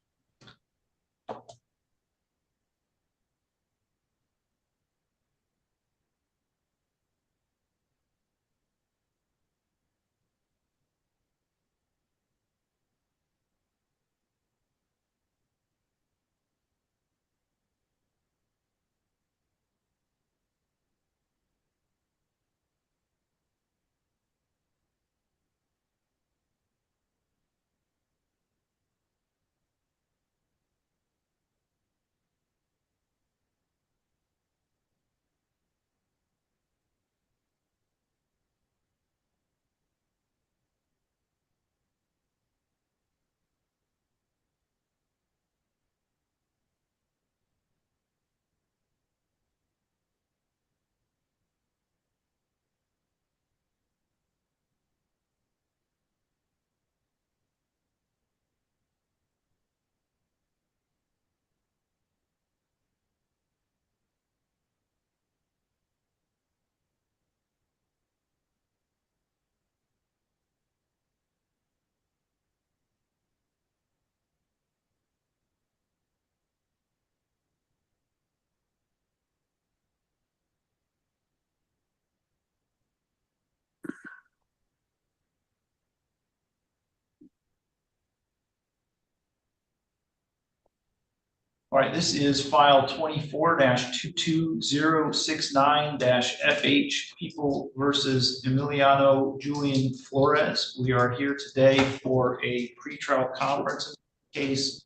All right, this is file 24-22069-FH, People versus Emiliano Julian Flores. We are here today for a pretrial conference case,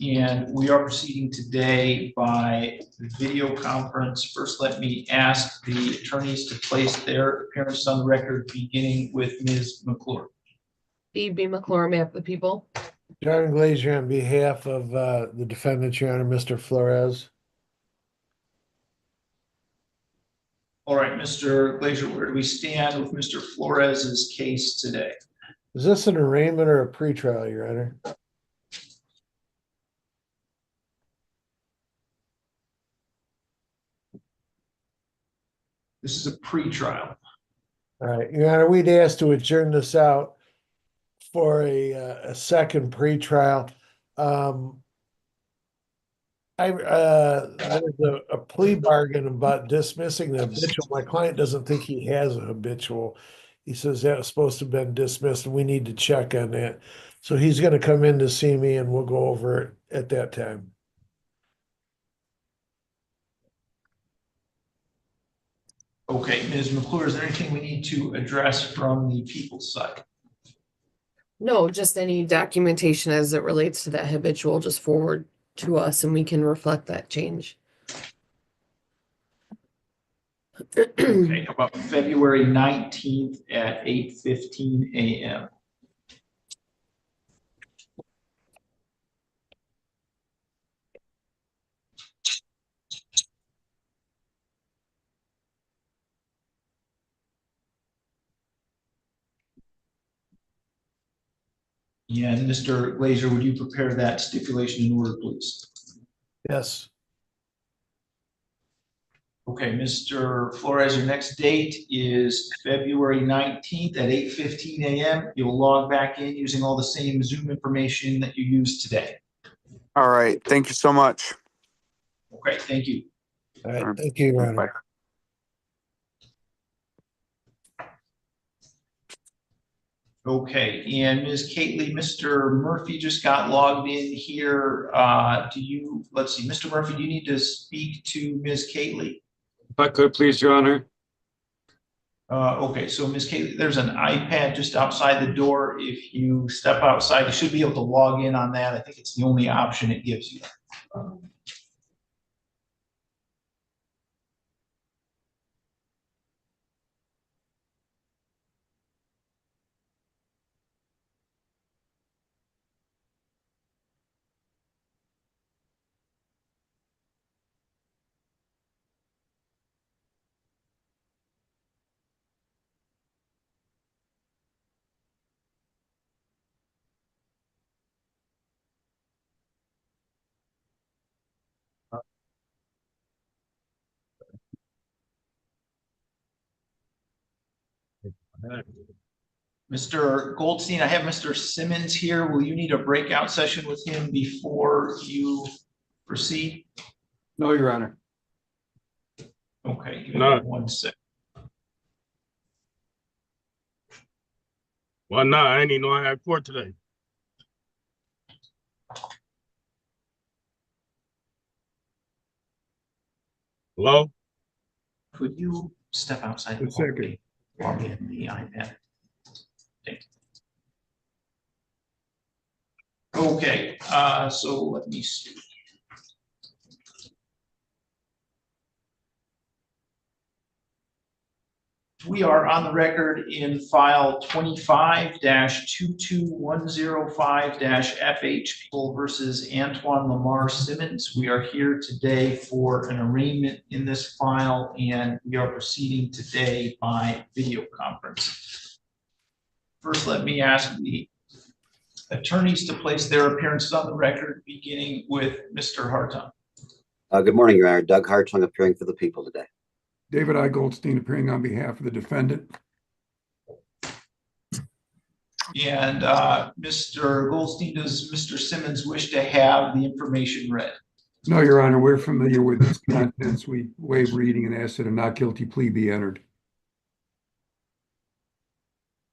and we are proceeding today by video conference. First, let me ask the attorneys to place their appearances on the record, beginning with Ms. McClure. Steve B. McClure, map the people. John Glazier on behalf of the defendant, Your Honor, Mr. Flores. All right, Mr. Glazier, where do we stand with Mr. Flores's case today? Is this an arraignment or a pretrial, Your Honor? This is a pretrial. All right, Your Honor, we'd ask to adjourn this out for a second pretrial. There's a plea bargain about dismissing the habitual. My client doesn't think he has a habitual. He says that was supposed to have been dismissed, and we need to check on that. So he's gonna come in to see me, and we'll go over it at that time. Okay, Ms. McClure, is there anything we need to address from the people's side? No, just any documentation as it relates to that habitual, just forward to us and we can reflect that change. Okay, how about February 19th at 8:15 a.m.? Yeah, and Mr. Glazier, would you prepare that stipulation in order, please? Yes. Okay, Mr. Flores, your next date is February 19th at 8:15 a.m. You'll log back in using all the same Zoom information that you used today. All right. Thank you so much. Okay, thank you. All right, thank you, Your Honor. Bye. Okay, and Ms. Kately, Mr. Murphy just got logged in here. Let's see, Mr. Murphy, do you need to speak to Ms. Kately? If I could, please, Your Honor. Okay, so Ms. Kately, there's an iPad just outside the door. If you step outside, you should be able to log in on that. I think it's the only option it gives you. Mr. Goldstein, I have Mr. Simmons here. Will you need a breakout session with him before you proceed? No, Your Honor. Okay, give No. me 1 sec. Well, no, I didn't even know I had court today. Hello? Could you step outside? A second. Log in the iPad. Thank you. Okay, so let me see. We are on the record in file 25-22105-FH People versus Antoine Lamar Simmons. We are here today for an arraignment in this file, and we are proceeding today by video conference. First, let me ask the attorneys to place their appearances on the record, beginning with Mr. Hartung. Good morning, Your Honor. Doug Hartung appearing for the people today. David I. Goldstein appearing on behalf of the defendant. And Mr. Goldstein, does Mr. Simmons wish to have the information read? No, Your Honor, we're familiar with its contents. We waive reading and ask that a not guilty plea be entered.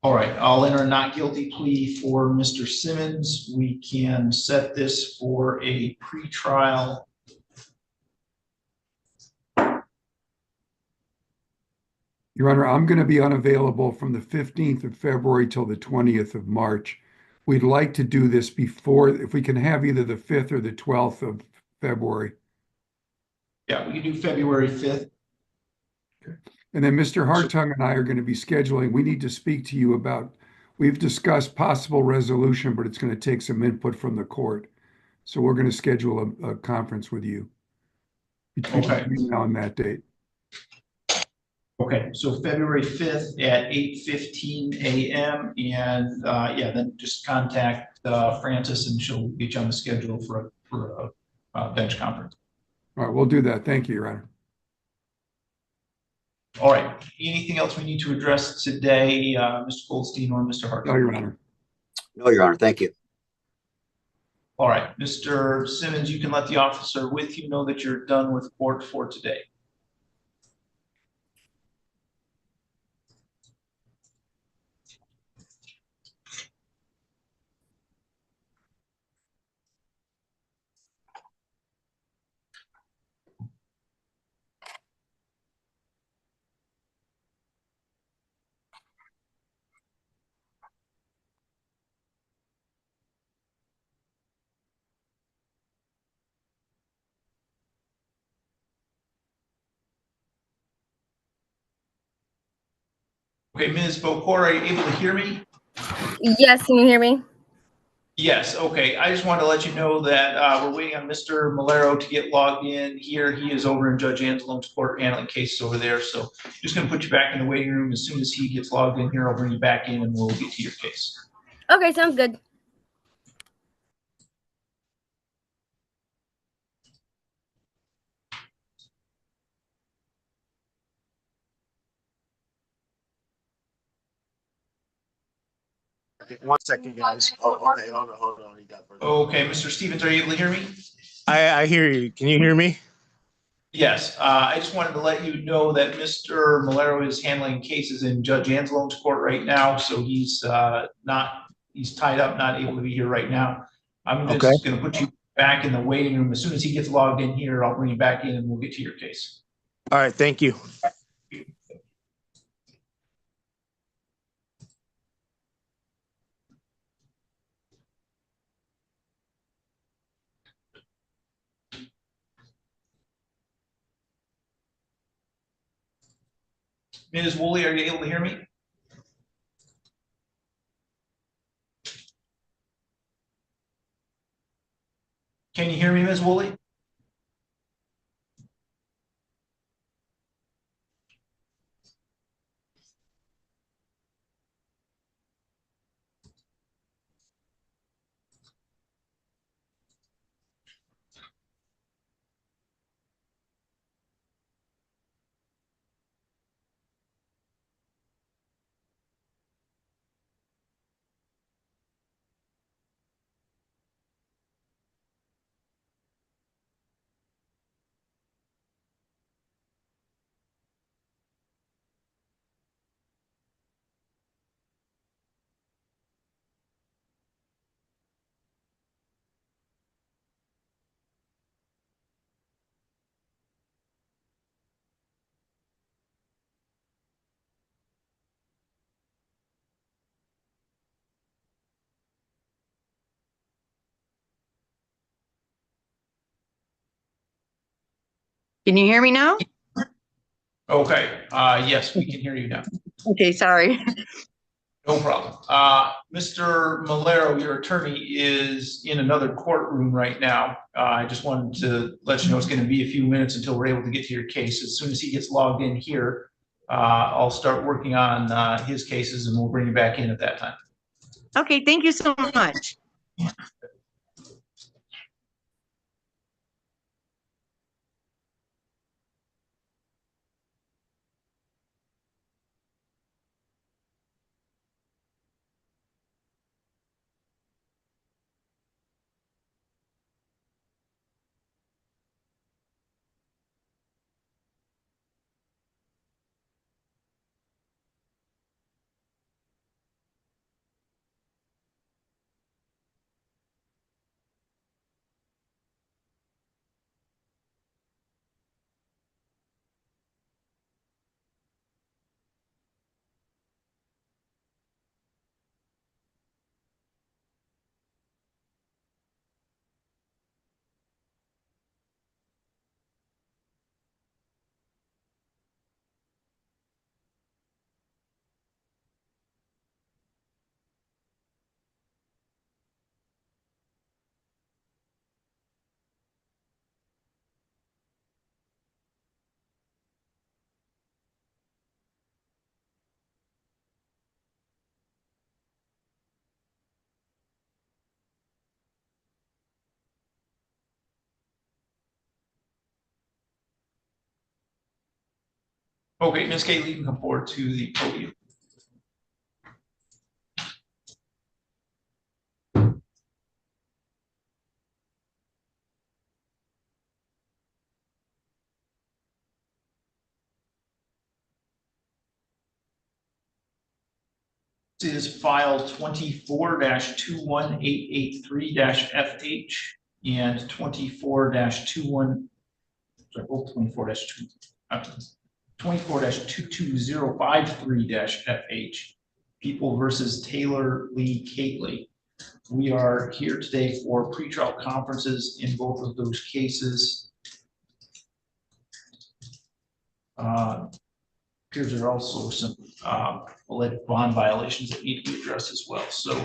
All right, I'll enter a not guilty plea for Mr. Simmons. We can set this for a pretrial. Your Honor, I'm going to be unavailable from the 15th of February till the 20th of March. We'd like to do this before, if we can have either the 5th or the 12th of February. Yeah, we can do February 5th. And then Mr. Hartung and I are going to be scheduling, we need to speak to you about, we've discussed possible resolution, but it's going to take some input from the court. So we're going to schedule a conference with you between now and that date. Okay, so February 5th at 8:15 a.m. And yeah, then just contact Frances and she'll get you on the schedule for a bench conference. All right, we'll do that. Thank you, Your Honor. All right, anything else we need to address today, Mr. Goldstein or Mr. Hart? No, Your Honor. No, Your Honor. Thank you. All right, Mr. Simmons, you can let the officer with you know that you're done with court for today. Okay, Ms. Bokor, are you able to hear me? Yes, can you hear me? Yes, okay. I just wanted to let you know that we're waiting on Mr. Malero to get logged in here. He is over in Judge Angelone's court handling cases over there. So just going to put you back in the waiting room. As soon as he gets logged in here, I'll bring you back in and we'll get to your case. Okay, sounds good. Okay, 1 second, guys. Oh, okay, hold on. You got Okay, Mr. Stevens, are you able to hear me? I hear you. Can you hear me? Yes, I just wanted to let you know that Mr. Malero is handling cases in Judge Angelone's court right now. So he's he's tied up, not able to be here right now. I'm just going to put you back in the waiting room. As soon as he gets logged in here, I'll bring you back in and we'll get to your case. All right, thank you. Ms. Woolley, are you able to hear me? Can you hear me, Ms. Woolley? Can you hear me now? Okay, yes, we can hear you now. Okay, sorry. No problem. Mr. Malero, your attorney is in another courtroom right now. I just wanted to let you know it's going to be a few minutes until we're able to get to your case. As soon as he gets logged in here, I'll start working on his cases and we'll bring you back in at that time. Okay, thank you so much. Okay, Ms. Kaylee, you can come forward to the podium. This is file 24-21883-FH and 24-21, sorry, both 24-22053-FH, People versus Taylor Lee Cately. We are here today for pretrial conferences in both of those cases. Appears there are also some alleged bond violations that need to be addressed as well. So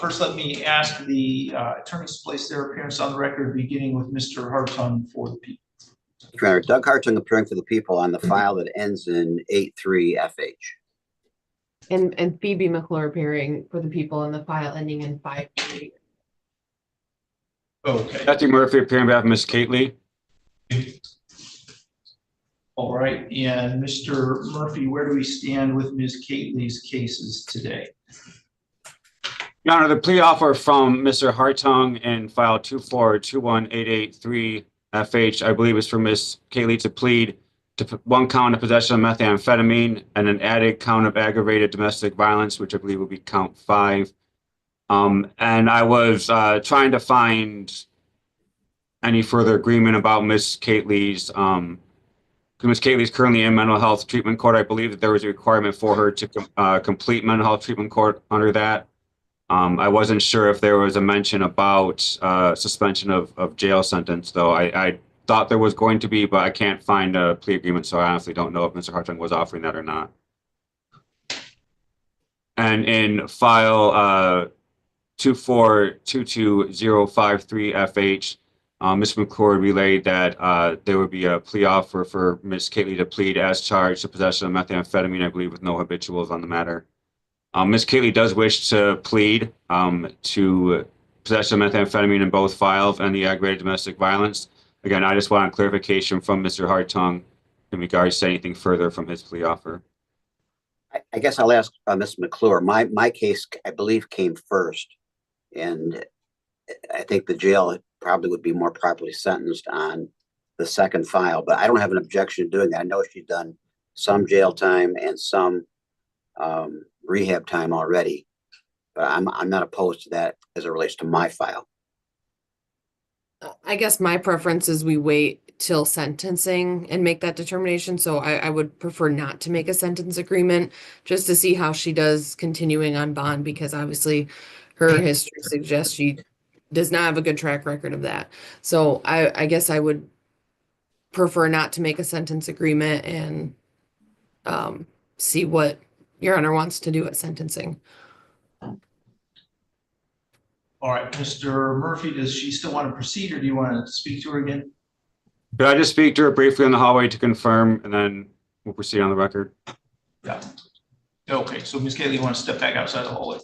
first, let me ask the attorneys to place their appearance on the record, beginning with Mr. Hartung for the people. Your Honor, Doug Hartung appearing for the people on the file that ends in 83FH. And Phoebe McClure appearing for the people on the file ending in 53. Okay. Matthew Murphy appearing on behalf of Ms. Cately. All right, and Mr. Murphy, where do we stand with Ms. Cately's cases today? Your Honor, the plea offer from Mr. Hartung in file 2421883FH, I believe, is for Ms. Cately to plead to one count of possession of methamphetamine and an added count of aggravated domestic violence, which I believe will be count 5. And I was trying to find any further agreement about Ms. Cately's Ms. Cately is currently in mental health treatment court. I believe that there was a requirement for her to complete mental health treatment court under that. I wasn't sure if there was a mention about suspension of jail sentence, though. I thought there was going to be, but I can't find a plea agreement, so I honestly don't know if Mr. Hartung was offering that or not. And in file 2422053FH, Ms. McClure relayed that there would be a plea offer for Ms. Cately to plead as charged to possession of methamphetamine, I believe, with no habituals on the matter. Ms. Cately does wish to plead to possession of methamphetamine in both files and the aggravated domestic violence. Again, I just want clarification from Mr. Hartung in regards to anything further from his plea offer. I guess I'll ask Ms. McClure. My case, I believe, came first, and I think the jail probably would be more properly sentenced on the second file, but I don't have an objection to doing that. I know she's done some jail time and some rehab time already, but I'm not opposed to that as it relates to my file. I guess my preference is we wait till sentencing and make that determination. So I would prefer not to make a sentence agreement just to see how she does continuing on bond, because obviously her history suggests she does not have a good track record of that. So I guess I would prefer not to make a sentence agreement and see what Your Honor wants to do at sentencing. All right, Mr. Murphy, does she still want to proceed, or do you want to speak to her again? Could I just speak to her briefly in the hallway to confirm, and then we'll proceed on the record? Yeah. Okay, so Ms. Cayley, you want to step back outside the hallway?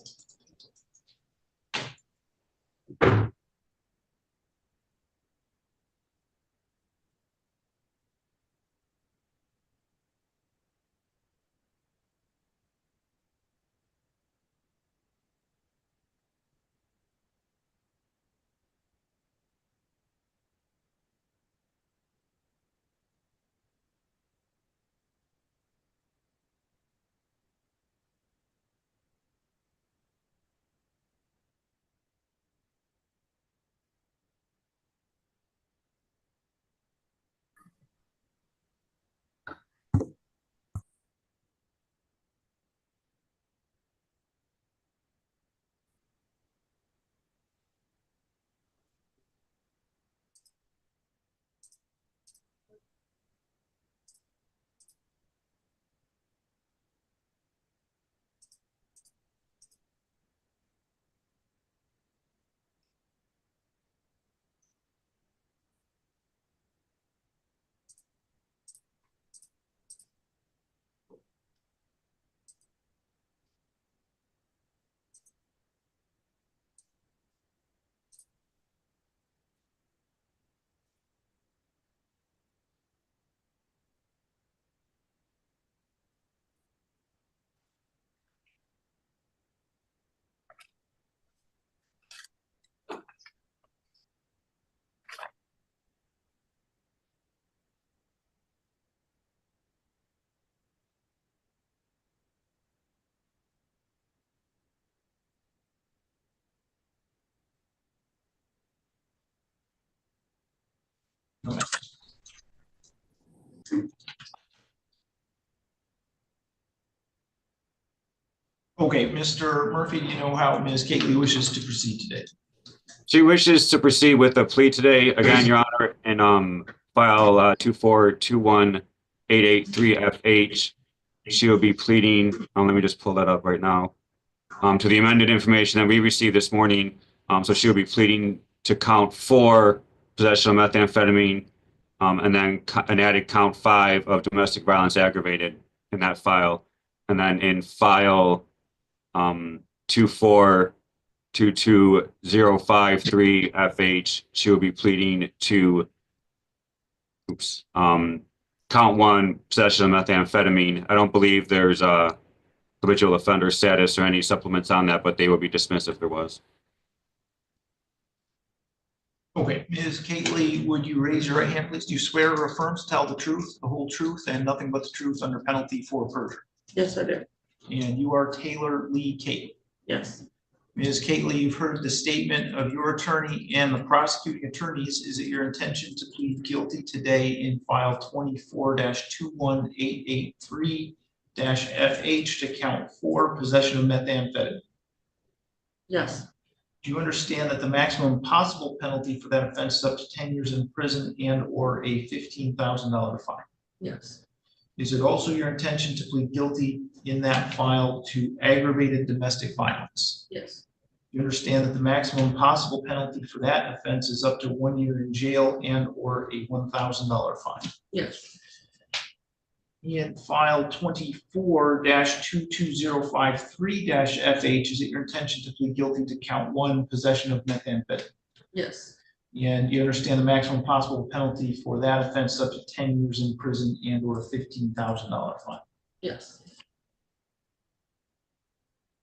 Okay, Mr. Murphy, do you know how Ms. Cayley wishes to proceed today? She wishes to proceed with the plea today. Again, Your Honor, in file 2421883FH, she will be pleading. Let me just pull that up right now. To the amended information that we received this morning. So she will be pleading to count 4 possession of methamphetamine, and then an added count 5 of domestic violence aggravated in that file. And then in file 2422053FH, she will be pleading to count 1 possession of methamphetamine. I don't believe there's a habitual offender status or any supplements on that, but they will be dismissed if there was. Okay, Ms. Cayley, would you raise your right hand, please? Do you swear or affirm to tell the truth, the whole truth, and nothing but the truth under penalty for perjury? Yes, I do. And you are Taylor Lee Cayley. Yes. Ms. Cayley, you've heard the statement of your attorney and the prosecuting attorneys. Is it your intention to plead guilty today in file 24-21883-FH to count 4 possession of methamphetamine? Yes. Do you understand that the maximum possible penalty for that offense is up to 10 years in prison and or a $15,000 fine? Yes. Is it also your intention to plead guilty in that file to aggravated domestic violence? Yes. You understand that the maximum possible penalty for that offense is up to 1 year in jail and or a $1,000 fine? Yes. In file 24-22053-FH, is it your intention to plead guilty to count 1 possession of methamphetamine? Yes. And you understand the maximum possible penalty for that offense up to 10 years in prison and or a $15,000 fine? Yes.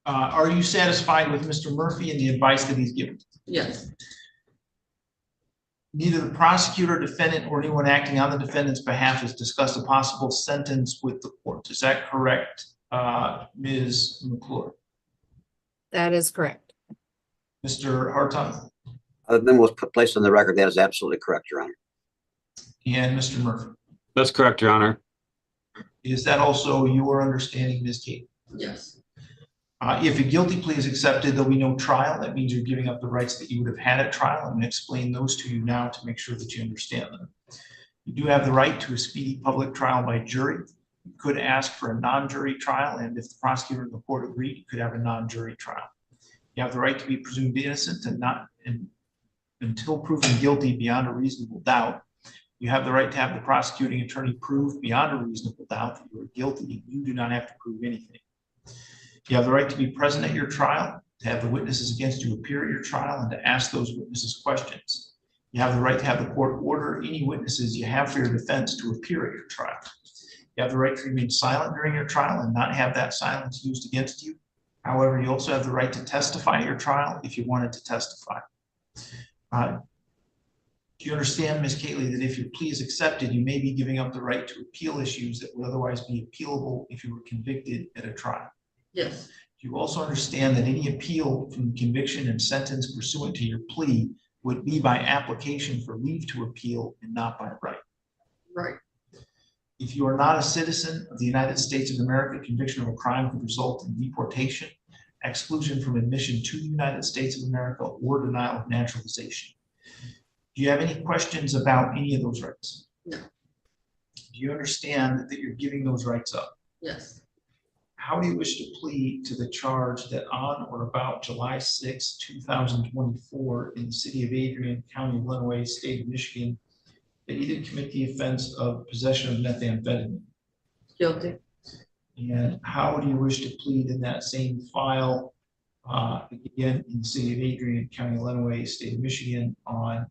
Are you satisfied with Mr. Murphy and the advice that he's given? Yes. Neither the prosecutor, defendant, or anyone acting on the defendant's behalf has discussed a possible sentence with the court. Is that correct, Ms. McClure? That is correct. Mr. Hartung? Other than what's placed on the record, that is absolutely correct, Your Honor. And Mr. Murphy? That's correct, Your Honor. Is that also your understanding, Ms. Kate? Yes. If a guilty plea is accepted, there'll be no trial. That means you're giving up the rights that you would have had at trial. I'm going to explain those to you now to make sure that you understand them. You do have the right to a speedy public trial by jury. You could ask for a non-jury trial, and if the prosecutor and the court agreed, you could have a non-jury trial. You have the right to be presumed innocent until proven guilty beyond a reasonable doubt. You have the right to have the prosecuting attorney prove beyond a reasonable doubt that you are guilty. You do not have to prove anything. You have the right to be present at your trial, to have the witnesses against you appear at your trial, and to ask those witnesses questions. You have the right to have the court order any witnesses you have for your defense to appear at your trial. You have the right to remain silent during your trial and not have that silence used against you. However, you also have the right to testify at your trial if you wanted to testify. Do you understand, Ms. Catley, that if your plea is accepted, you may be giving up the right to appeal issues that would otherwise be appealable if you were convicted at a trial? Yes. Do you also understand that any appeal from conviction and sentence pursuant to your plea would be by application for leave to appeal and not by right? Right. If you are not a citizen of the United States of America, conviction of a crime could result in deportation, exclusion from admission to the United States of America, or denial of naturalization. Do you have any questions about any of those rights? No. Do you understand that you're giving those rights up? Yes. How do you wish to plead to the charge that on or about July 6, 2024, in the city of Adrian, County of Lenawee, State of Michigan, that you did commit the offense of possession of methamphetamine? Guilty. And how do you wish to plead in that same file, again, in the city of Adrian, County of Lenawee, State of Michigan, on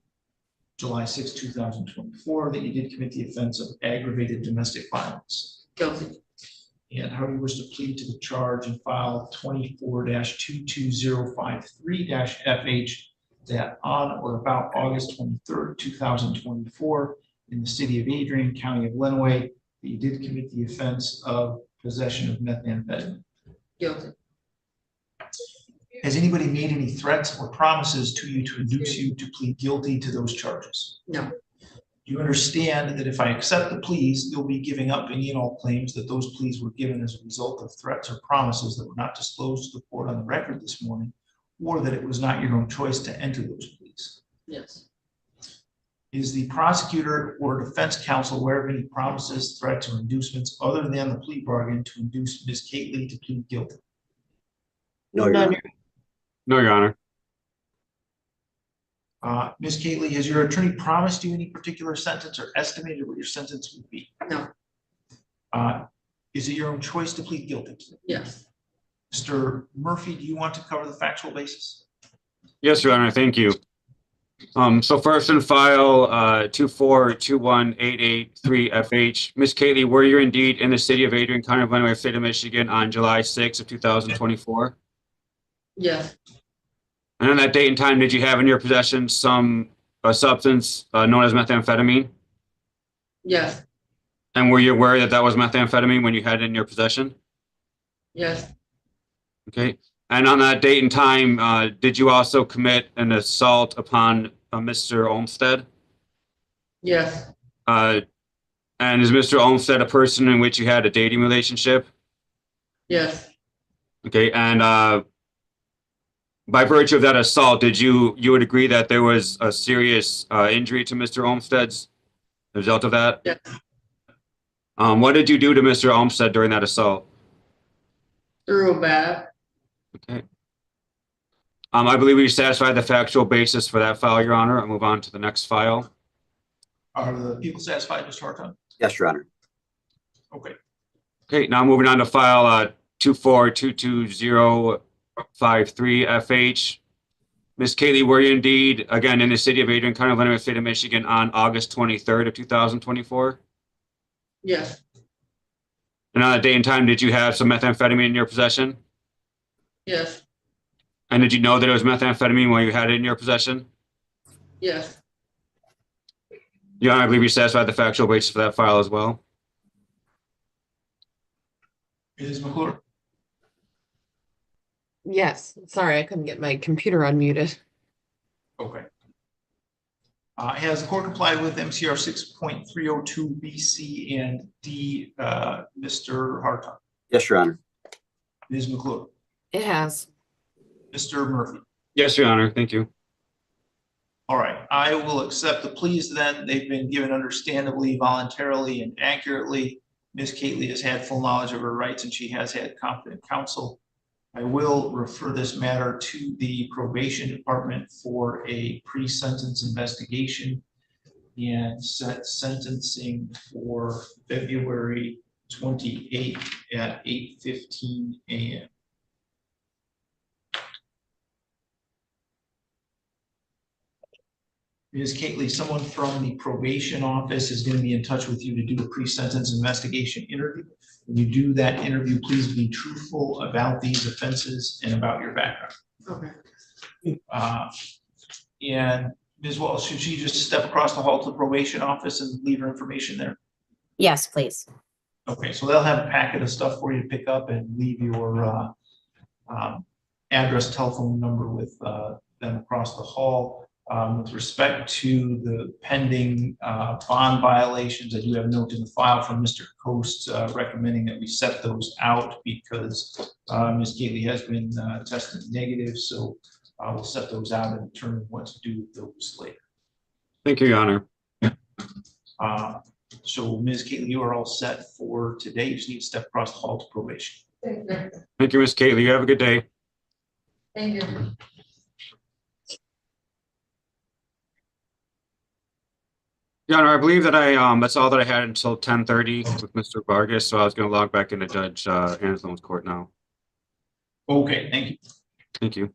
July 6, 2024, that you did commit the offense of aggravated domestic violence? Guilty. And how do you wish to plead to the charge in file 24-22053-FH that on or about August 23rd, 2024, in the city of Adrian, County of Lenawee, that you did commit the offense of possession of methamphetamine? Guilty. Has anybody made any threats or promises to you to induce you to plead guilty to those charges? No. Do you understand that if I accept the pleas, you'll be giving up any and all claims that those pleas were given as a result of threats or promises that were not disclosed to the court on the record this morning, or that it was not your own choice to enter those pleas? Yes. Is the prosecutor or defense counsel aware of any promises, threats, or inducements other than the plea bargain to induce Ms. Catley to plead guilty? No, Your Honor. No, Your Honor. Ms. Catley, has your attorney promised you any particular sentence or estimated what your sentence would be? No. Is it your own choice to plead guilty? Yes. Mr. Murphy, do you want to cover the factual basis? Yes, Your Honor. Thank you. So first in file 2421883FH, Ms. Catley, were you indeed in the city of Adrian, County of Lenawee, State of Michigan on July 6 of 2024? Yes. And on that date and time, did you have in your possession some substance known as methamphetamine? Yes. And were you aware that that was methamphetamine when you had it in your possession? Yes. Okay. And on that date and time, did you also commit an assault upon Mr. Olmsted? Yes. And is Mr. Olmsted a person in which you had a dating relationship? Yes. Okay. And by virtue of that assault, you would agree that there was a serious injury to Mr. Olmsted's as a result of that? Yes. What did you do to Mr. Olmsted during that assault? Threw a bat. Okay. I believe we satisfied the factual basis for that file, Your Honor. I'll move on to the next file. Are the people satisfied, Mr. Hartung? Yes, Your Honor. Okay. Okay, now moving on to file 2422053FH. Ms. Catley, were you indeed, again, in the city of Adrian, County of Lenawee, State of Michigan on August 23rd of 2024? Yes. And on that day and time, did you have some methamphetamine in your possession? Yes. And did you know that it was methamphetamine while you had it in your possession? Yes. Your Honor, I believe you satisfied the factual basis for that file as well. Ms. McClure? Yes, sorry, I couldn't get my computer unmuted. Okay. Has the court complied with MCR 6.302 BC and D, Mr. Hartung? Yes, Your Honor. Ms. McClure? It has. Mr. Murphy? Yes, Your Honor. Thank you. All right, I will accept the pleas then. They've been given understandably, voluntarily, and accurately. Ms. Kately has had full knowledge of her rights and she has had competent counsel. I will refer this matter to the probation department for a pre-sentence investigation and set sentencing for February 28th at 8:15 a.m. Ms. Kately, someone from the probation office is going to be in touch with you to do a pre-sentence investigation interview. When you do that interview, please be truthful about these offenses and about your background. Okay. And Ms. Walsh, should she just step across the hall to the probation office and leave her information there? Yes, please. Okay, so they'll have a packet of stuff for you to pick up and leave your address, telephone number with them across the hall. With respect to the pending bond violations, I do have a note in the file from Mr. Coast recommending that we set those out because Ms. Kately has been tested negative, so we'll set those out and determine what to do with those later. Thank you, Your Honor. So Ms. Kately, you are all set for today. You just need to step across the hall to probation. Thank you, Ms. Kately. You have a good day. Thank you. Your Honor, I believe that that's all that I had until 10:30 with Mr. Vargas, so I was going to log back into Judge Anselm's court now. Okay, thank you. Thank you.